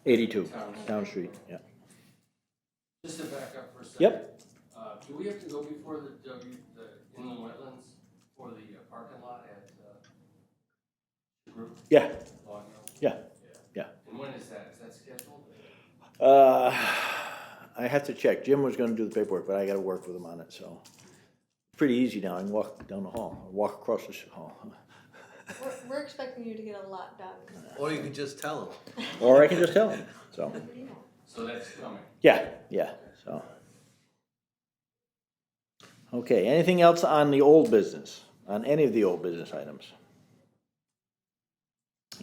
82, Town Street, yeah. Just to back up for a second. Yep. Do we have to go before the inland wetlands for the parking lot at, group? Yeah, Log Hill? yeah, yeah. And when is that? Is that scheduled? I have to check, Jim was gonna do the paperwork, but I gotta work with him on it, so. Pretty easy now, I can walk down the hall, or walk across the hall, we're expecting you to get a lot done. Or you could just tell them. or I can just tell him, so. So that's coming. Yeah, yeah, so. Okay, anything else on the old business, on any of the old business items?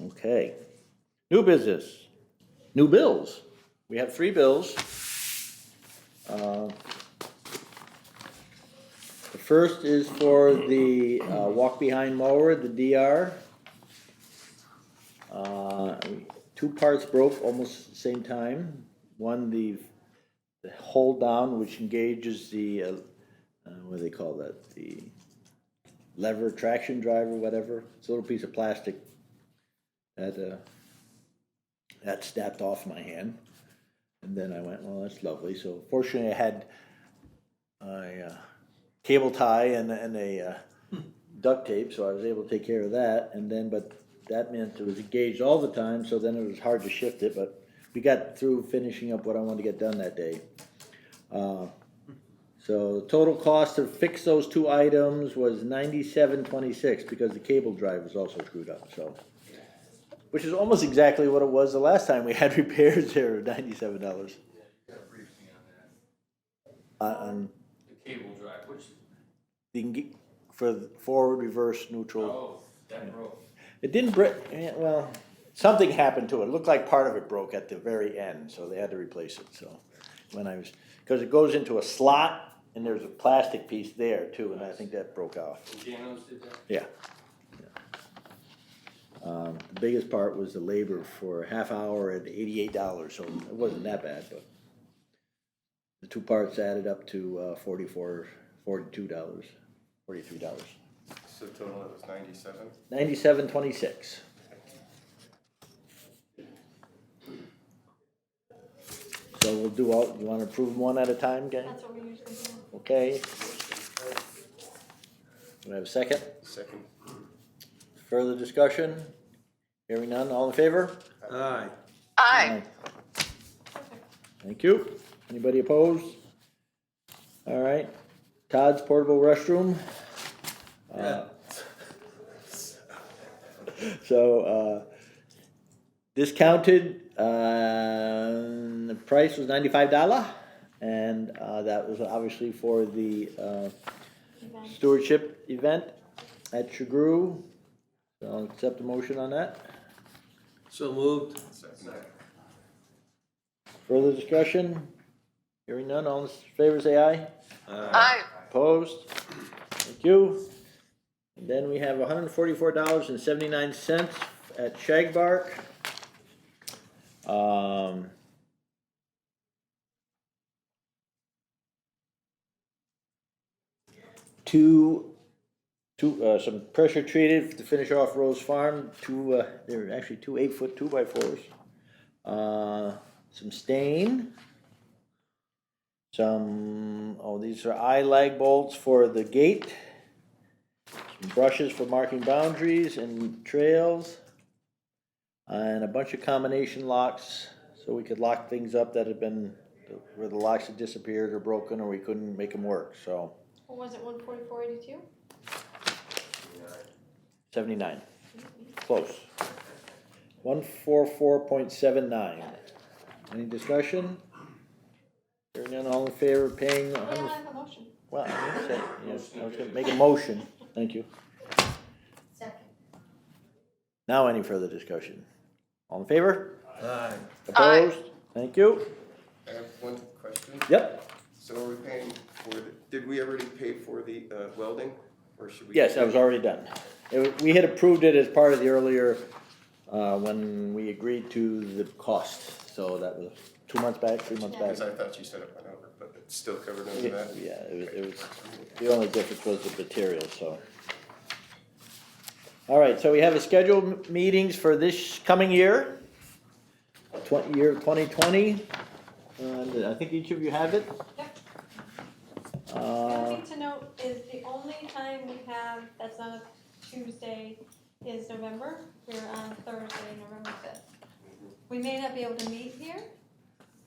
Okay, new business, new bills. We have 3 bills. The first is for the walk-behind mower, the DR. 2 parts broke almost at the same time. One, the hold down, which engages the, what do they call that? The lever traction drive or whatever. It's a little piece of plastic that snapped off my hand. And then I went, well, that's lovely. So fortunately I had a cable tie and a duct tape, so I was able to take care of that. And then, but that meant it was engaged all the time, so then it was hard to shift it, but we got through finishing up what I wanted to get done that day. So the total cost to fix those 2 items was $97.26 because the cable drive was also screwed up, so. Which is almost exactly what it was the last time we had repairs there, $97. Yeah, you got a briefing on that. On The cable drive, which, for the forward, reverse, neutral. oh, that broke. It didn't break, well, something happened to it. It looked like part of it broke at the very end, so they had to replace it, so. When I was, because it goes into a slot and there's a plastic piece there too, and I think that broke off. The Janos did that? Yeah. The biggest part was the labor for a half hour at $88, so it wasn't that bad, but the 2 parts added up to $42, $43. So total it was 97? $97.26. So we'll do all, you wanna approve them one at a time, gang? That's what we usually do. Okay. Do we have a second? Second. Further discussion? Hearing none, all in favor? Aye. Aye. Thank you. Anybody opposed? All right. Todd's portable restroom. Yeah. So, discounted, the price was $95, and, that was obviously for the, stewardship event at Chagru. So I'll accept the motion on that. So moved. Second. Further discussion? Hearing none, all in favor say aye. Aye. Opposed? Thank you. And then we have $144.79 at Shagbark. Some pressure treated to finish off Rose Farm, there are actually 2 8-foot 2x4s. Some stain. These are eye lag bolts for the gate. Some brushes for marking boundaries and trails. And a bunch of combination locks, so we could lock things up that had been, where the locks had disappeared or broken, or we couldn't make them work, so. What was it, 144.82? 79. Close. 144.79. Any discussion? Hearing none, all in favor of paying We don't 100? have a motion. Well, I was gonna say, yes, I was gonna make a motion. Thank you. Second. Now any further discussion? All in favor? Aye. Opposed? Thank you. I have one question. Yep. So are we paying for did we already pay for the welding, or should we? Yes, that was already done. We had approved it as part of the earlier, when we agreed to the cost. So that was 2 months back, 3 months back. Because I thought you said it went over, but it's still covered under Yeah, that? it was, the only difference was the material, so. All right, so we have the scheduled meetings for this coming year, year 2020. And I think each of you have it. Yep. Uh, One thing to note is the only time we have, that's not a Tuesday, is November. We're on Thursday, November 5th. We may not be able to meet here.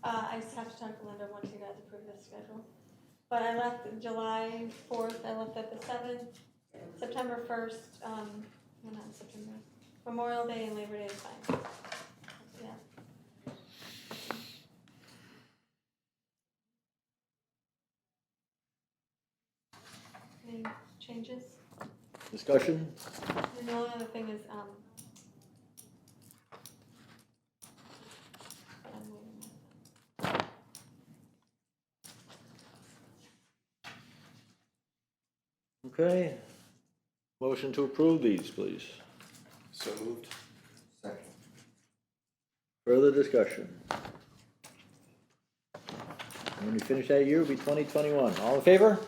I just have to talk to Linda once you guys approve this schedule. But I left July 4th, I left at the 7th, September 1st, well, not September, Memorial Day and Labor Day is fine. Yeah. Any changes? Discussion? And the only other thing is, Okay. Motion to approve these, please. So moved. Second. Further discussion? When we finish that year, it'll be 2021. All in favor?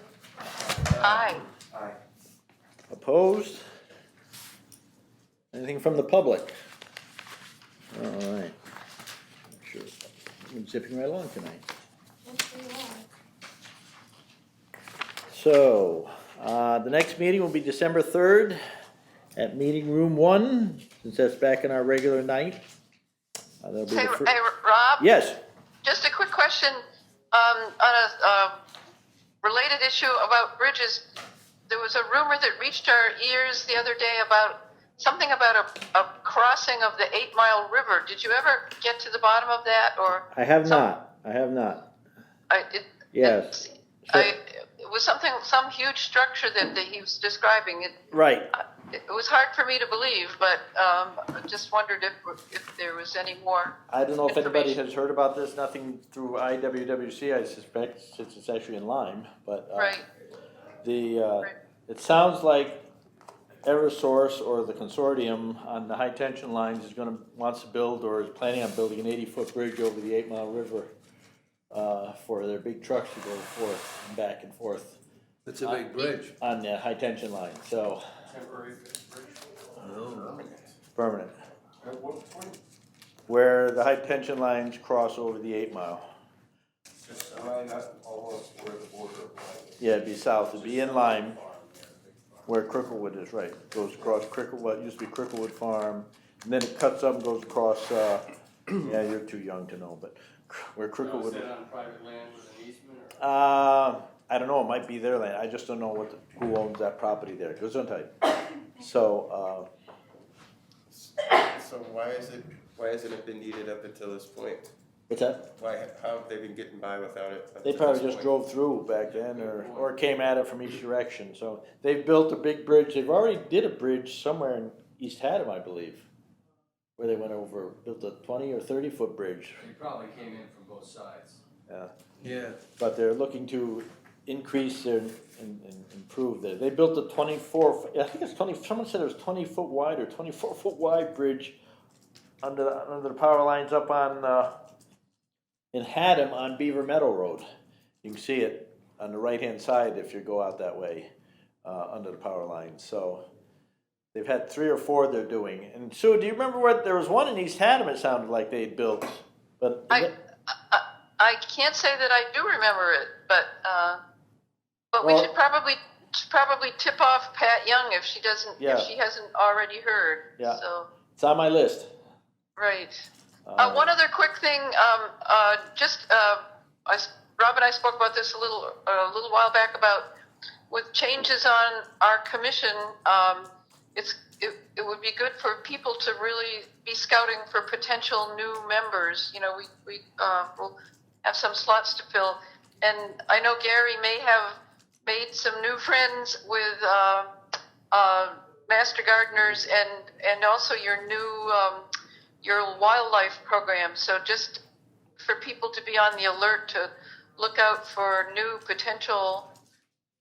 Aye. Aye. Opposed? Anything from the public? All right. Sure. I'm zipping right along tonight. let's see why. So, the next meeting will be December 3rd at Meeting Room 1, since that's back in our regular night. That'll be Hey, the hey, Rob, Yes, just a quick question, on a, related issue about bridges. There was a rumor that reached our ears the other day about something about a crossing of the 8 Mile River. Did you ever get to the bottom of that, or? I have not. Yes. It was something, some huge structure that he was describing. Right. It was hard for me to believe, but I just wondered if there was any more. I don't know if anybody information. has heard about this, nothing through IWWC, I suspect, since it's actually in Lyme, but Right. Right. It sounds like Eversource or the consortium on the high tension lines wants to build or is planning on building an 80-foot bridge over the 8 Mile River for their big trucks to go forth and back and forth It's a big bridge. on the high tension line, so Temporary bridge. Oh. permanent. At what point? Where the high tension lines cross over the 8 Mile. Just, Right, that's almost where the border of Lyme is. Yeah, it'd be south, it'd be in Lyme, where Cricklewood is, right, goes across Cricklewood, used to be Cricklewood Farm, and then it cuts up and goes across, yeah, you're too young to know, but where Now, Cricklewood. is that on private land with an easement or? I don't know, it might be their land, I just don't know who owns that property there, Gesundheit. So, So why hasn't it been needed up until this point? what's that? How have they been getting by without it? up They to probably this just point? drove through back then, or came at it from each direction, so they've built a big bridge, they've already did a bridge somewhere in East Haddam, I believe, where they went over, built a 20 or 30-foot bridge, They probably came in from both sides. Yeah. but they're looking to increase their, and improve their, they built a 24, I think it's 20, someone said it was 20-foot wide or 24-foot wide bridge under the power lines up on, in Haddam on Beaver Meadow Road. You can see it on the right-hand side if you go out that way, under the power lines, so they've had 3 or 4 they're doing. And Sue, do you remember what, there was one in East Haddam it sounded like they'd built, but. I can't say that I do remember it, but we Well- should probably tip off Pat Young if she doesn't, Yeah. if she hasn't already heard. Yeah. So, It's on my list. right. One other quick thing, Rob and I spoke about this a little while back about with changes on our commission. it would be good for people to really be scouting for potential new members. You know, we will have some slots to fill, and I know Gary may have made some new friends with master gardeners and also your new your wildlife program. So just for people to be on the alert to look out for new potential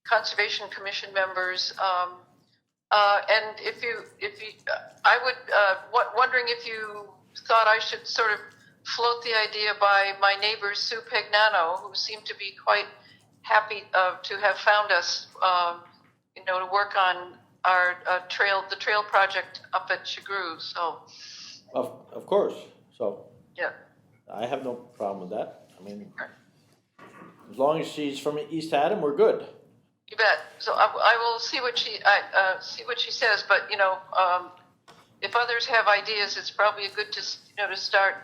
Conservation Commission members. And if you, I would, wondering if you thought I should sort of float the idea by my neighbor Sue Pegnano, who seemed to be quite happy to have found us, you know, to work on our the trail project up at Chagru. So, Of course, so. yeah. I have no problem with that. I mean, as long as she's from East Haddam, we're good. You bet. So I will see what she says. But you know, if others have ideas, it's probably good to to start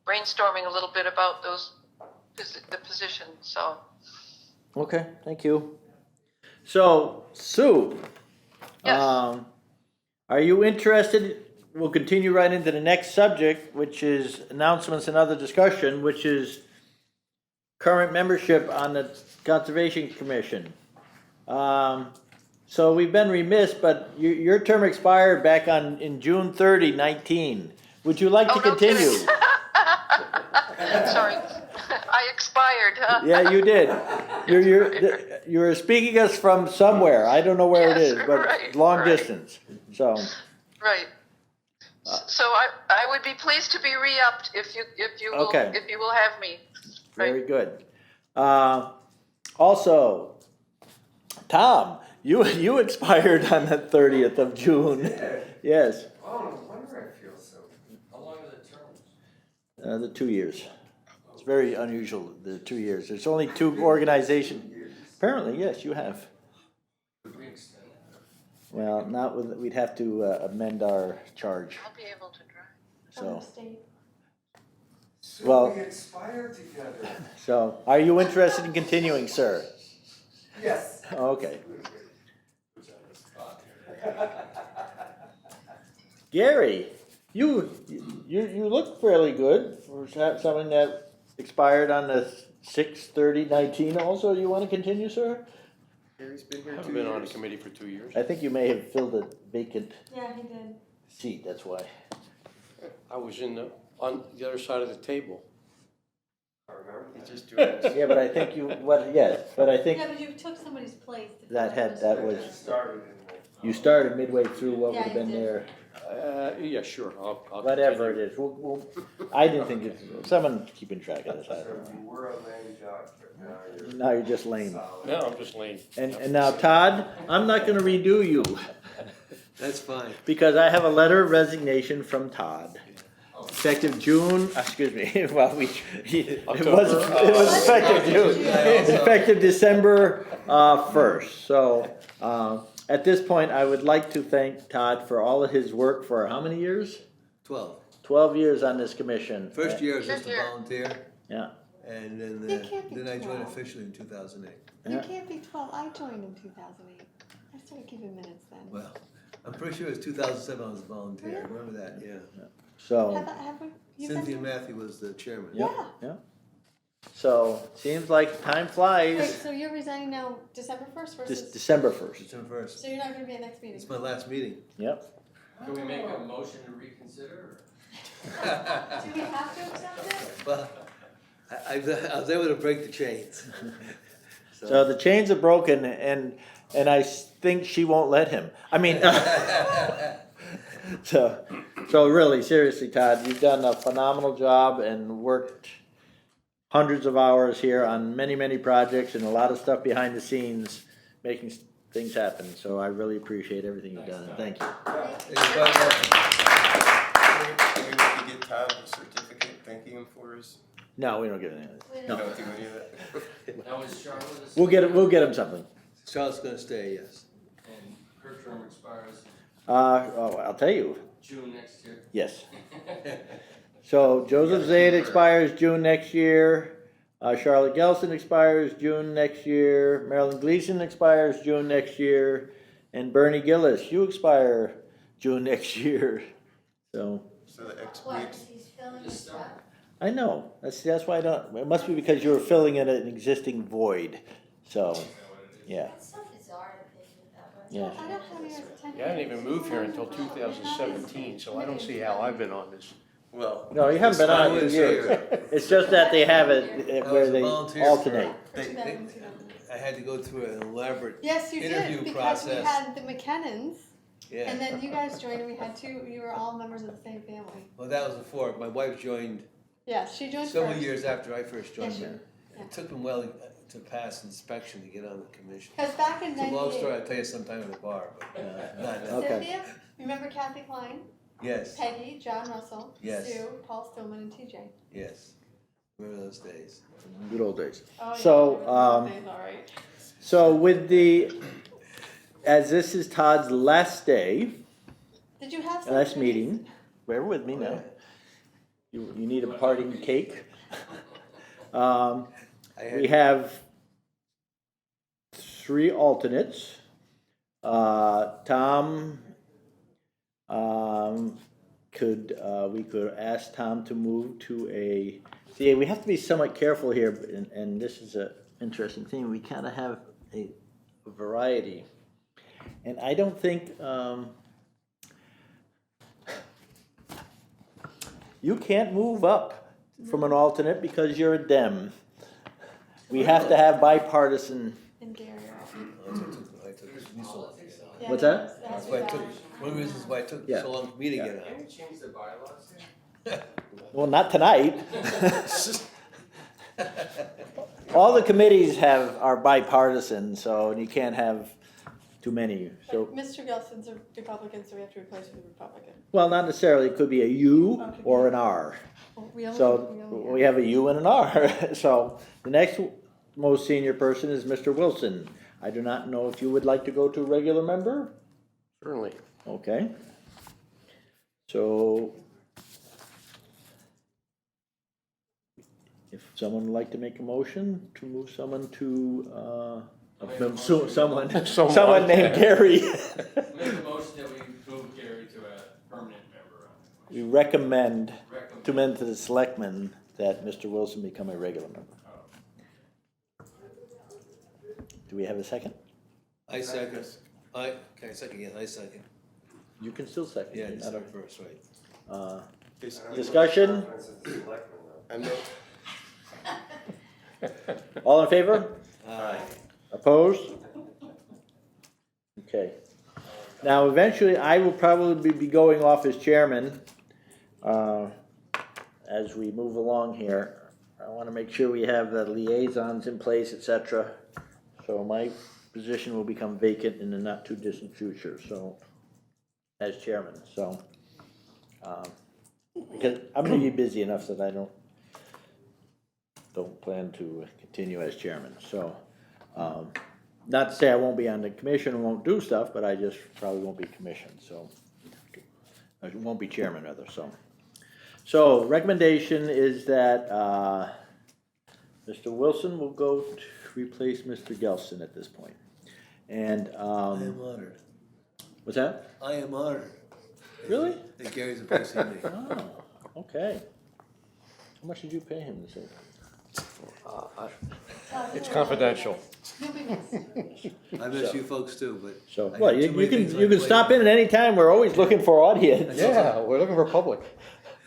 brainstorming a little bit about the position. So. Okay, thank you. So, Sue, Yes. Are you interested? We'll continue right into the next subject, which is announcements and other discussion, which is current membership on the Conservation Commission. So we've been remiss, but your term expired back in June 30, 19. Would you like to no continue? kidding. Sorry, I expired, huh? Yeah, you did. You're speaking us from somewhere. I don't know where it Yes, is, but right, long right. distance. So, Right. So I would be pleased to be re-upped if you will Okay. if you will have me. Right. very good. Also, Tom, you expired on the 30th of June. Yes, Oh, no wonder I feel so. How long are the terms? the 2 years. It's very unusual, the 2 years. There's only 2 organizations. Apparently, yes, you have. Could we extend that? Well, not with, we'd have to amend our charge, I'll be able to drive. so. So Well- we expired together. So, are you interested in continuing, sir? Yes. Okay. Who's on the spot here? Gary, you look fairly good for something that expired on the 6/30/19 also. You want to continue, sir? Gary's been I here haven't 2 been on a years. committee for 2 years. I think you may have filled a vacant Yeah, he did. seat, that's why. I was on the other side of the table. I remember He's that. just doing this. Yeah, but I think but I think Yeah, but you took somebody's place. to fill that up that this was, position. Started in you started midway through what would Yeah, have you been did. there, Yeah, sure, I'll whatever continue. it is. I didn't think it's, someone keeping track of this. I So don't know. you were a lame duck, but now you're. Now you're just lame. solid. No, I'm just lame. And now Todd, I'm not gonna redo you, That's fine. because I have a letter of resignation from Todd. Effective June, excuse me, well, it was effective June, effective December 1st. So, at this point, I would like to thank Todd for all of his work for how many years? 12. 12 years on this commission. First year was just a Good year. volunteer, Yeah, and You then can't be then I joined 12. officially in 2008. You Yeah. can't be 12. I joined in 2008. I started keeping minutes then. Well, I'm pretty sure it was 2007 I was a volunteer. I remember that, yeah. so, Have we? You've been Cynthia to- Matthew was the chairman. yeah, yeah. So, seems like time Wait, flies. so you're resigning now December 1st versus? December 1st, December 1st. So you're not gonna be at next meeting? It's my last meeting. yep. Can we make a motion to reconsider? Do we have to accept it? Well, I was able to break the chains. So the chains are broken, and I think she won't let him. I mean, so really, seriously, Todd, you've done a phenomenal job and worked hundreds of hours here on many projects and a lot of stuff behind the scenes, making things happen. So I really appreciate everything you've done, and thank you. Maybe we could get Todd a certificate thanking him for his. No, we don't get anything. You No, don't do any of that. Now is Charlotte a we'll get him something. Charlotte's gonna stay, yes. And her term expires I'll tell you. June next year. Yes. So Joseph Zaid expires June next year. Charlotte Gelson expires June next year. Marilyn Gleason expires June next year. And Bernie Gillis, you expire June next year, so, So the X What, weeks, he's filling his stuff? I know, that's why I don't, it must be because you were filling in an existing void, so, yeah, That's so bizarre to think it that way. yeah. I don't have yours attended. Yeah, I didn't even move here until 2017, so I don't see how I've been on this. well. No, you haven't been on in 2 years, it's just that they have it I where was a they volunteer alternate. For They- 2002. I had to go through an elaborate Yes, you did, interview because we process. had the McKinnons, Yeah. and then you guys joined, and we had two, you were all members of the same family. Well, that was before. My wife joined Yes, she joined several first. years after I first joined. Yes, she- her. yeah. It took them well to pass inspection to get on the commission. Because back in It's a long story, '98, I'll tell you sometime at the bar, but not now. Okay. Cynthia, remember Kathy Klein, Yes, Peggy, John Russell, Yes. Sue, Paul Stillman, and TJ. yes. Remember those days. Good old days. Oh, yeah, So, they were days, all right. So with as this is Todd's last day, Did you have some? last committees? meeting, bear with me now. You need a parting cake. I had- We have 3 alternates. Tom, we could ask Tom to move to see, we have to be somewhat careful here, and this is an interesting thing, we kind of have a variety. And I don't think, you can't move up from an alternate because you're a Dem. We have to have bipartisan. And Gary. I took me so long to get on. Yeah, What's that? That's why it took, one of the reasons why it took Yeah. so long for me to get Can we change the bylaws? Well, not tonight. All the committees are bipartisan, so you can't have too many. So, But Mr. Gelson's a Republican, so we have to replace him with a Republican. well, not necessarily. It could be a U or an R. Well, we only- So we only we have a U and an R. So the next most senior person is Mr. Wilson. I do not know if you would like to go to regular member? Certainly. Okay. So if someone would like to make a motion to move someone to, someone named Gary. Make a motion that we move Gary to a permanent member. We recommend to the selectmen that Mr. Wilson become a regular member. Do we have a second? I second. Can I second again? I second. You can still second. Yeah, I it's don't- first, right. Discussion? I know, All in favor? Aye. Opposed? Okay. Now, eventually, I will probably be going off as chairman as we move along here. I want to make sure we have the liaisons in place, etc. So my position will become vacant in the not too distant future, so, as chairman, so. Because I'm gonna be busy enough that I don't plan to continue as chairman, so. Not to say I won't be on the commission and won't do stuff, but I just probably won't be commissioned, so. I won't be chairman rather, so. So, recommendation is that, Mr. Wilson will go to replace Mr. Gelson at this point. And, I am honored. what's that? I am honored. Really? That Gary's replacing me. Oh, okay. How much did you pay him this evening? It's confidential. You'll be missed. I miss you folks too, but. So, I well, got you too many things on you my can plate. stop in at any time, we're always looking for audience. Yeah, we're looking for public.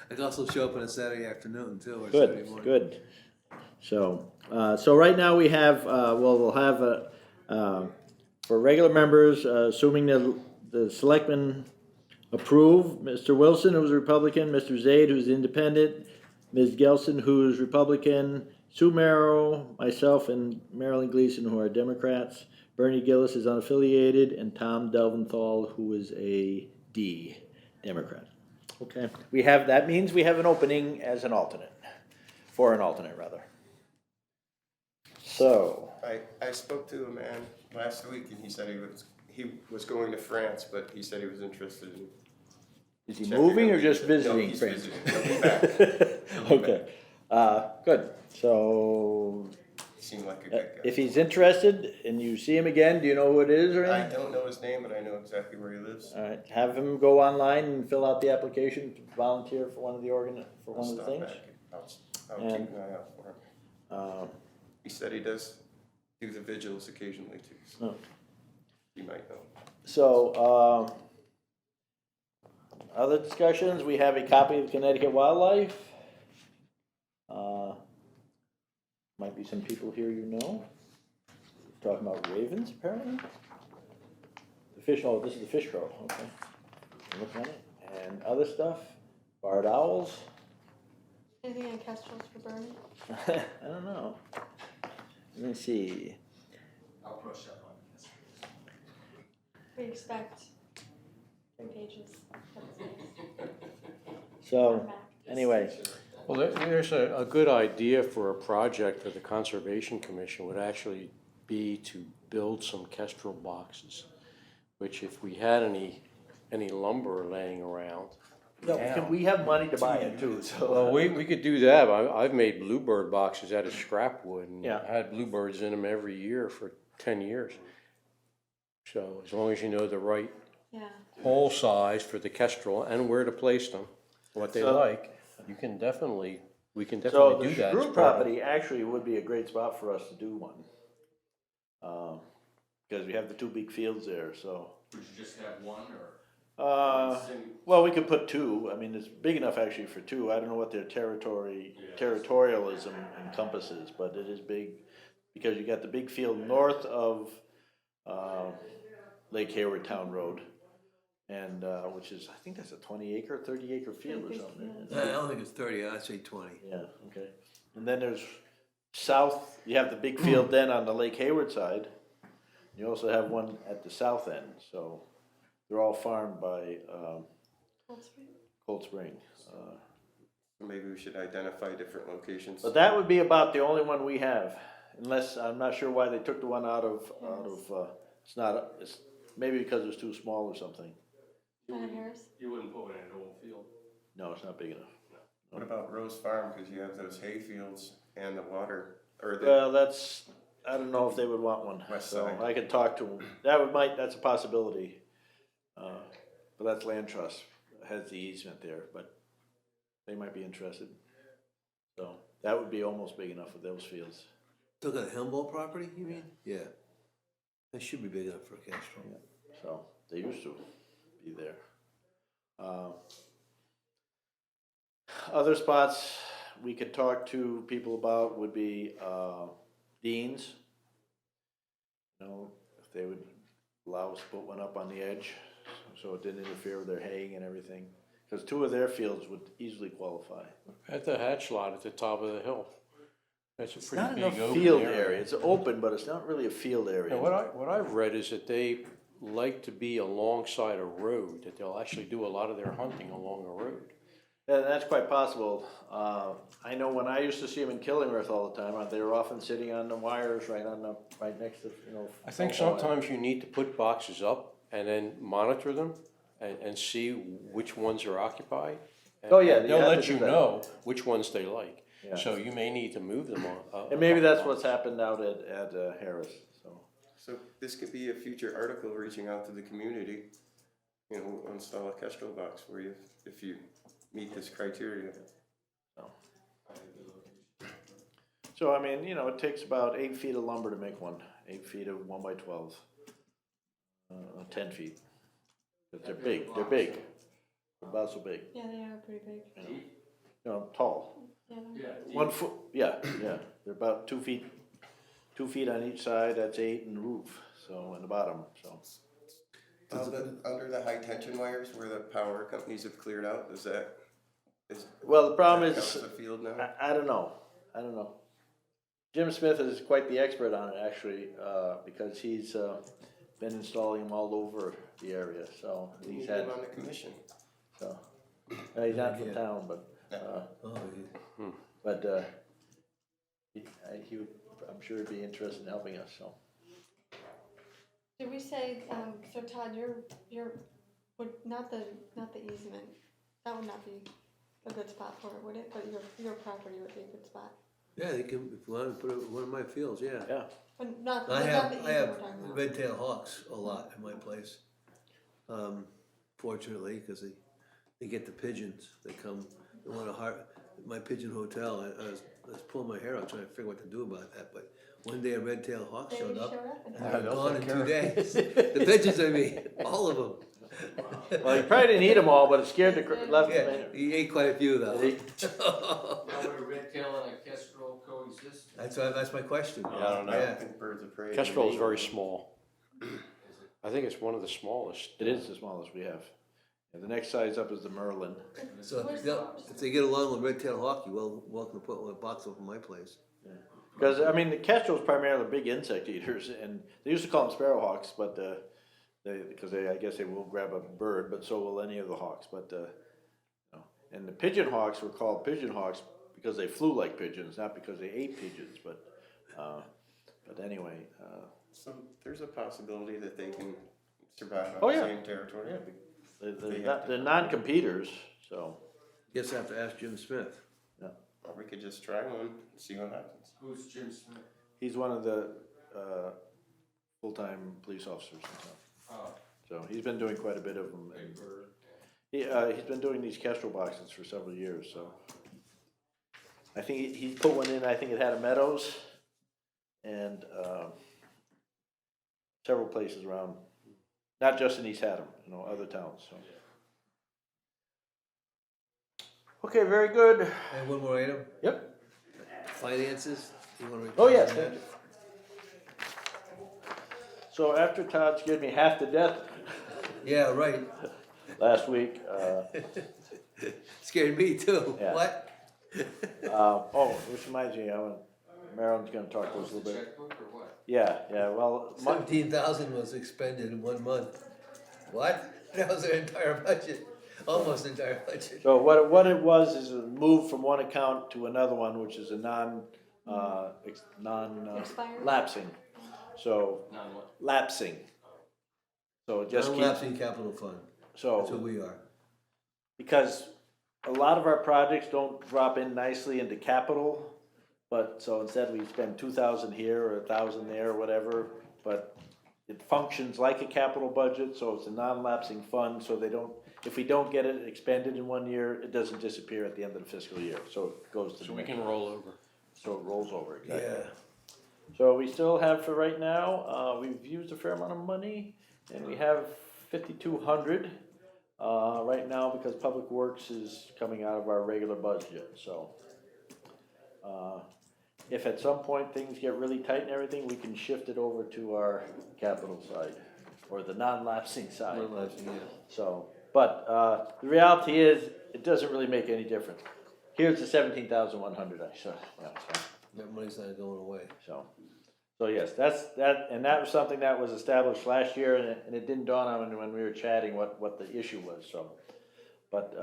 I can also show up on a Saturday afternoon too, or Saturday Good, morning. good. So, so right now we have, we'll have, for regular members, assuming the selectmen approve, Mr. Wilson, who's a Republican, Mr. Zaid, who's independent, Ms. Gelson, who's Republican, Sue Merrow, myself, and Marilyn Gleason, who are Democrats, Bernie Gillis is unaffiliated, and Tom Delventhal, who is a D, Democrat. Okay, that means we have an opening as an alternate, for an alternate, rather. So, I spoke to a man last week and he said he was going to France, but he said he was interested in. is he checking moving out or just the- visiting? No, he's France? visiting. He'll be back. Okay, good. So seemed like a good guy. If he's interested and you see him again, do you know who it is or I anything? don't know his name, but I know exactly where he lives. All right, have him go online and fill out the application to volunteer for one of the for I'll one of the stop things. back. I'll And- keep an eye out for him. Uh, He said he does do the vigils occasionally too, so Oh. you might know. So, other discussions, we have a copy of Connecticut Wildlife. Might be some people here you know. Talking about ravens, apparently. The fish, oh, this is the fish crow, okay. Look at it. And other stuff, barred owls. Anything on kestrels for burning? I don't know. Let me see. I'll brush up on this. We expect 3 pages. That's nice. So, Back. anyway, Well, there's a good idea for a project for the Conservation Commission would actually be to build some kestrel boxes, which if we had any lumber laying around. now- we have money to buy it too, so. Well, we could do that. I've made bluebird boxes out of scrap wood and Yeah. had bluebirds in them every year for 10 years. So as long as you know the right Yeah. hole size for the kestrel and where to place them, what they So- like, we can definitely So do the that. as Screw part of- property actually would be a great spot for us to do one. Because we have the 2 big fields there, so. Would you just have one or? Well, we could put 2, I mean, it's big enough actually for 2, I don't know what their territorialism encompasses, but it is big. Because you got the big field north of, Lake Hayward Town Road. And, which is, I think that's a 20-acre, 30-acre field or Big something. field. I don't think it's 30, I'd say 20. Yeah, okay. And then there's south, you have the big field then on the Lake Hayward side. You also have one at the south end, so they're all farmed by, Cold Spring. Cold Spring. Maybe we should identify different locations. But that would be about the only one we have, unless, I'm not sure why they took the one out of, it's not, it's, maybe because it was too small or something. Harris? You wouldn't put one in an old field. No, it's not big enough. What about Rose Farm, cause you have those hay fields and the water, or the, Well, that's, I don't know if they would want one, West so side. I could talk to them. That's a possibility. But that's Land Trust, has the easement there, but they might be interested. So, that would be almost big enough for those fields. Look at the Humboldt property, you mean? Yeah. That should be big enough for a kestrel. So, they used to be there. Other spots we could talk to people about would be, Dean's. You know, if they would allow us to put one up on the edge, so it didn't interfere with their haying and everything. Cause 2 of their fields would easily qualify. At the hatch lot at the top of the hill. That's a It's pretty not big enough open field area. area, it's open, but it's not really a field area. And what I've read is that they like to be alongside a road, that they'll actually do a lot of their hunting along a road. And that's quite possible. I know when I used to see them in Killingworth all the time, they were often sitting on the wires right next to, you know. I think cell phone. sometimes you need to put boxes up and then monitor them and see which ones are occupied. And- Oh, yeah, and you they'll have to let do you that. know which ones they like. Yeah. So you may need to move them on. And maybe that's what's happened out at Harris, so. so this could be a future article reaching out to the community. You know, we'll install a kestrel box for you if you meet this criteria. So, I mean, you know, it takes about 8 feet of lumber to make one, 8 feet of 1 by 12. 10 feet. But they're big, they're about so big, Yeah, they are pretty big. you know, tall. Yeah. Yeah. 1 foot, yeah, they're about 2 feet, 2 feet on each side, that's 8 in the roof, so, in the bottom, so. Under the high tension wires where the power companies have cleared out, is Well, the problem that is, count as a field now? I don't know. Jim Smith is quite the expert on it, actually, because he's been installing them all over the area, so he's He's had, on the commission. so. He's not from town, but, Oh, yeah. he would, I'm sure he'd be interested in helping us, so. Did we say, so Todd, would, not the easement, that would not be a good spot for it, would it? But your property would be a good spot. Yeah, they can, if you want to put it in one of my fields, yeah. Yeah. But not, I but not the have, easel I have we're talking about. red-tailed hawks a lot in my place. Fortunately, because they get the pigeons, they come, they want to my pigeon hotel, I was pulling my hair out trying to figure what to do about that, but one day a red-tailed hawk They showed up, and and they're they'll gone in take 2 care days. The pigeons, I mean, all of them. Well, you probably didn't eat them all, but it scared the, left them Yeah, in. he ate quite a few though. Now would a red tail and a kestrel coexist? That's my question. Yeah, I don't know, I Yeah. think birds of prey. Kestrel is very illegal. small. Is it? I think it's one of the smallest. It is the smallest we have. And the next size up is the Merlin. So if they get along with red-tailed hawk, you're welcome to put one box up in my place. Because, I mean, the kestrels primarily big insect eaters, and they used to call them sparrowhawks, but, because I guess they will grab a bird, but so will any of the hawks, but, you know. And the pigeon hawks were called pigeon hawks because they flew like pigeons, not because they ate pigeons, but anyway, So there's a possibility that they can survive Oh, on the yeah. same territory. they're non-competers, so. Guess I have to ask Jim Smith. Or we could just try one and see what happens. Who's Jim Smith? He's one of the, full-time police officers in town. Oh, So he's been doing quite a bit of them. big bird. He's been doing these kestrel boxes for several years, so. I think he put one in, I think it had a Meadows and, several places around, not just in East Haddam, you know, other towns, so. Okay, very good. And one more item, Yep. finances, you wanna? Oh, yes, report on thank you. So after Todd scared me half to death that? Yeah, right. last week, Scared me too. Yeah. What? which reminds me, Marilyn's gonna talk to us a Was the little bit. checkbook or what? Yeah, well, 17,000 was expended in 1 month. What? That was their entire budget, almost the entire budget. so what it was is a move from one account to another one, which is a Expired? lapsing. So, Non what? lapsing. So it just keeps, Non-lapsing capital fund, that's what so, we are. because a lot of our projects don't drop in nicely into capital, but, so instead we spend 2,000 here or 1,000 there or whatever, but it functions like a capital budget, so it's a non-lapsing fund, so they don't, if we don't get it expended in 1 year, it doesn't disappear at the end of the fiscal year, so it goes to the So we next. can roll over. So it rolls over, exactly. Yeah. So we still have for right now, we've used a fair amount of money, and we have 5,200, right now, because Public Works is coming out of our regular budget, so. If at some point things get really tight and everything, we can shift it over to our capital side, or the non-lapsing side. Non-lapsing, yeah. So, but, the reality is, it doesn't really make any difference. Here's the 17,100, That money's not going away. so yes, and that was something that was established last year, and it didn't dawn on me when we were chatting what the issue was, so. But,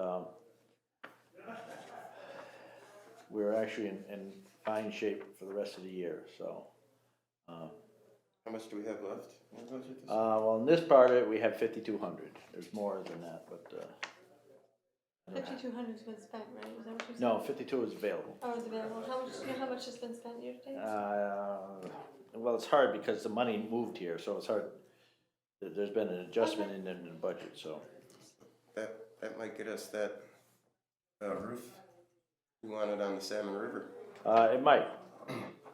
we're actually in fine shape for the rest of the year, so. How much do we have left in the budget this year? Well, in this part of it, we have 5,200, there's more than that, but, I don't have- 5,200's been spent, right? Was that what you said? No, 52 is available. Oh, it's available. How much has been spent year to date? Well, it's hard because the money moved here, so it's hard. There's been an adjustment in the budget, so. That might get us that, roof we wanted on the Salmon River. It might,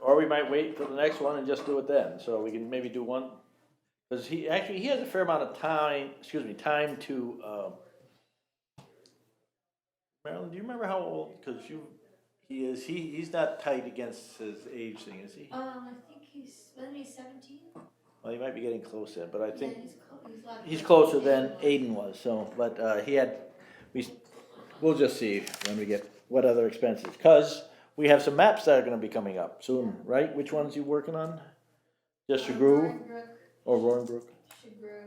or we might wait for the next one and just do it then, so we can maybe do one. Cause he has a fair amount of time to, Marilyn, do you remember how old, cause he's not tight against his age thing, is he? I think wasn't he 17? Well, he might be getting close then, but I think Yeah, he's a lot he's closer closer than Aiden was, so, but, we'll just see when we get, what other expenses, cause we have some maps that are gonna be coming up soon, right? Which ones you working on? Just Chagru or Roaring Brook? Chagru,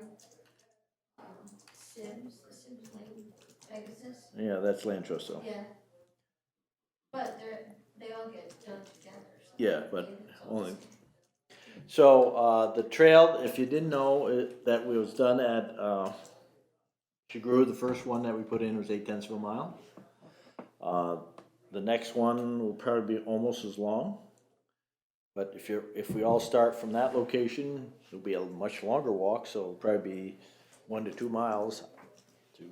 Sims, the Sims Lane, Pegasus, Yeah, that's land trust, so, yeah. But they all get done together, so. Yeah, but it's all only- the same. so, the trail, if you didn't know, that was done at, Chagru, the first one that we put in was 8/10 of a mile. the next one will probably be almost as long. But if we all start from that location, it'll be a much longer walk, so it'll probably be 1 to 2 miles to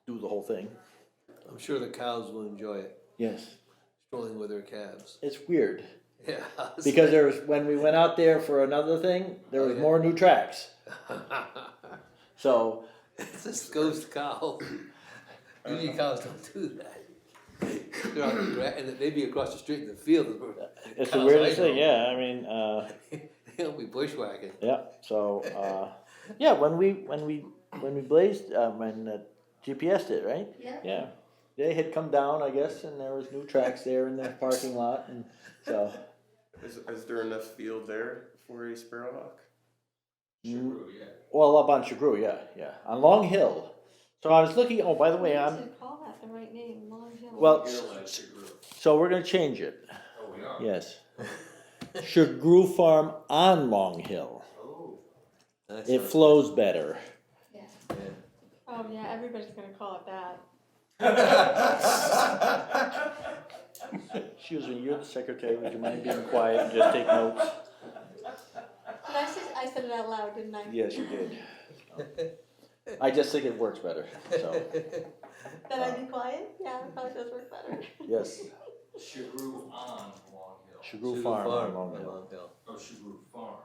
do the whole thing. I'm sure the cows will enjoy it, Yes. strolling with their calves. It's weird, Yeah. because when we went out there for another thing, there was more new tracks. So, It's this ghost cow. Usually cows don't do that. They're on the and they'd be across the street in the field. it's the weirdest thing, yeah, I mean, They'll be bushwhacking. yeah, so, yeah, when we blazed, when GPS'd it, right? Yeah. Yeah, they had come down, I guess, and there was new tracks there in the parking lot, and so. Is there enough field there for a sparrowhawk? True, yeah. Well, up on Chagru, yeah, on Long Hill. So I was looking, oh, by the way, We I'm, should call that the right name, Long Hill. well, Hill at Chagru. so we're gonna change it, Oh, we are? yes. Chagru Farm on Long Hill. Oh. It flows better. Yeah. Oh, yeah, everybody's gonna call it that. Excuse me, you're the secretary, would you mind being quiet and just take notes? I said it out loud, didn't I? Yes, you did. I just think it works better, so, That I be quiet? Yeah, it probably does work better. yes. Chagru on Long Hill. Chagru Farm on Long Hill. Oh, Chagru Farm.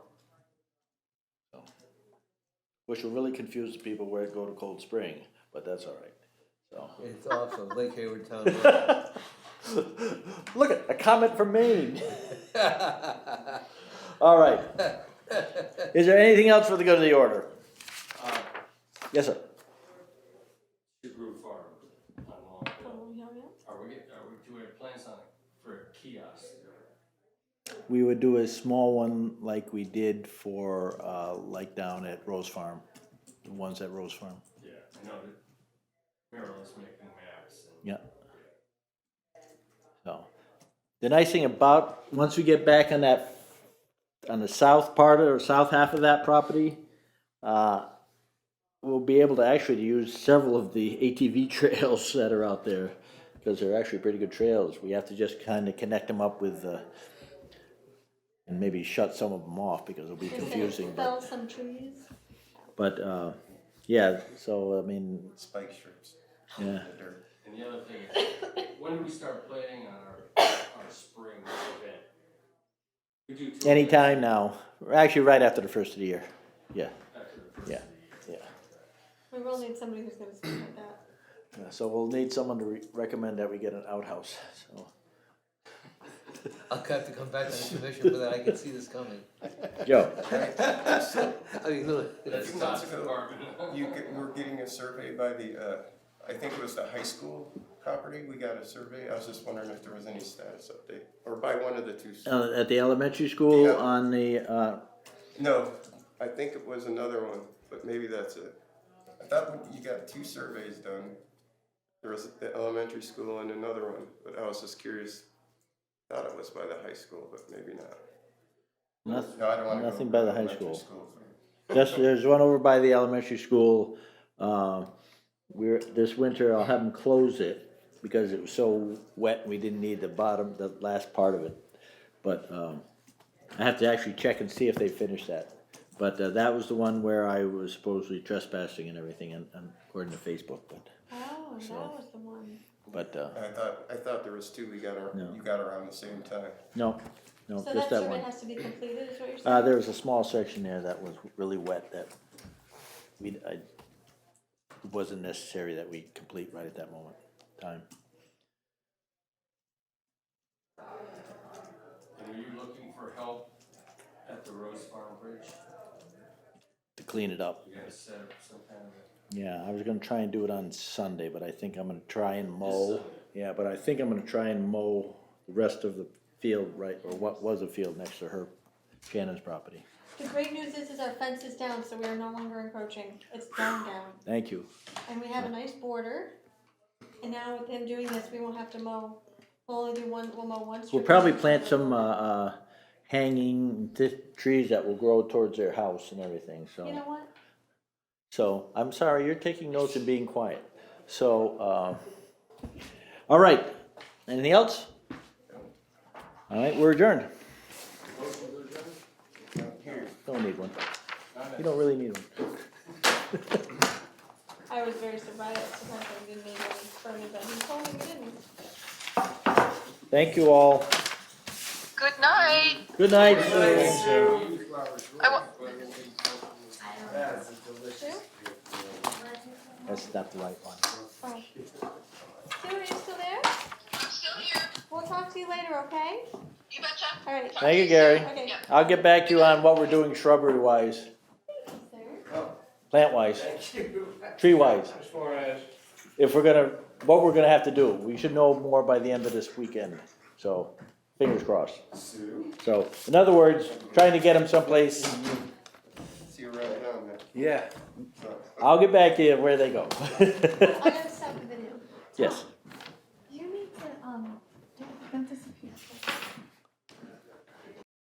Which will really confuse the people where to go to Cold Spring, but that's all right, so. It's off of Lake Hayward Town Road. Look at a comment from Maine. All right. Is there anything else for the good of the order? Yes, sir. Chagru Farm on Long Hill. Oh, yeah. Are we doing plans on for a kiosk? We would do a small one like we did for, like down at Rose Farm, the ones at Rose Farm. Yeah, I know that Maryland's making maps and. Yeah. So, the nice thing about, once we get back on that, on the south part or south half of that property, we'll be able to actually use several of the ATV trails that are out there, because they're actually pretty good trails. We have to just kind of connect them up with, and maybe shut some of them off because it'll be confusing, Fell some trees. but, yeah, so, I mean, Spike strips. yeah. in the dirt. And the other thing is, when do we start planning on our spring event? We do two Anytime now, actually right after the first of the year, yeah, events after the first. yeah, yeah. We will need somebody who's gonna speak like that. Yeah, so we'll need someone to recommend that we get an outhouse, so. I'll have to come back to the commission for that, I can see this coming. Joe, I mean, look. That's few months Scott's ago, department. You were getting a survey by the, I think it was the high school property, we got a survey, I was just wondering if there was any status update, or by one of the two. at the elementary school Yeah. on the, No, I think it was another one, but maybe that's it. I thought you got 2 surveys done. There was the elementary school and another one, but I was just curious. Thought it was by the high school, but maybe not. nothing, No, I don't wanna go nothing to by the high elementary school. There's one over by the elementary school, this winter I'll have them close it because it was so wet and we didn't need the last part of it. But, I have to actually check and see if they finished that. But, that was the one where I was supposedly trespassing and everything, and according to Facebook, Oh, So- that was the one. but, I thought there was 2 we got, No. you got around the same time. no, So just that that survey one. has to be completed, is what you're saying? There was a small section there that was really wet that it wasn't necessary that we complete right at that moment in time. And are you looking for help at the Rose Farm Bridge? To clean it up. You gotta set up some kind of Yeah, I was gonna try and do it on Sunday, but I think I'm gonna try and a. mow. This Sunday. Yeah, but I think I'm gonna try and mow the rest of the field right, or what was a field next to her, Shannon's property. The great news is our fence is down, so we are no longer encroaching. It's down. Thank you. And we have a nice border. And now with him doing this, we won't have to mow. We'll only do one, we'll mow one street. We'll probably plant some, hanging trees that will grow towards their house and everything, so. You know what? So, I'm sorry, you're taking notes and being quiet. So, all right, Anything else? All right, we're adjourned. Don't need one. You don't really need one. I was very surprised I didn't need one for me, but he told me we didn't. Thank you all. Good night. Good night. I wa- That's delicious. That's not the right one. Oh. Sue, are you still there? I'm still here. We'll talk to you later, okay? You betcha. All right. Thank you, Gary. Okay. I'll get back to you on what we're doing shrubbery wise, plant wise, tree wise. As far as? If what we're gonna have to do. We should know more by the end of this weekend. So, fingers crossed. Sue? So, in other words, trying to get them someplace. See you around town then. Yeah. So- I'll get back to you where they go. I gotta stop the video. Yes.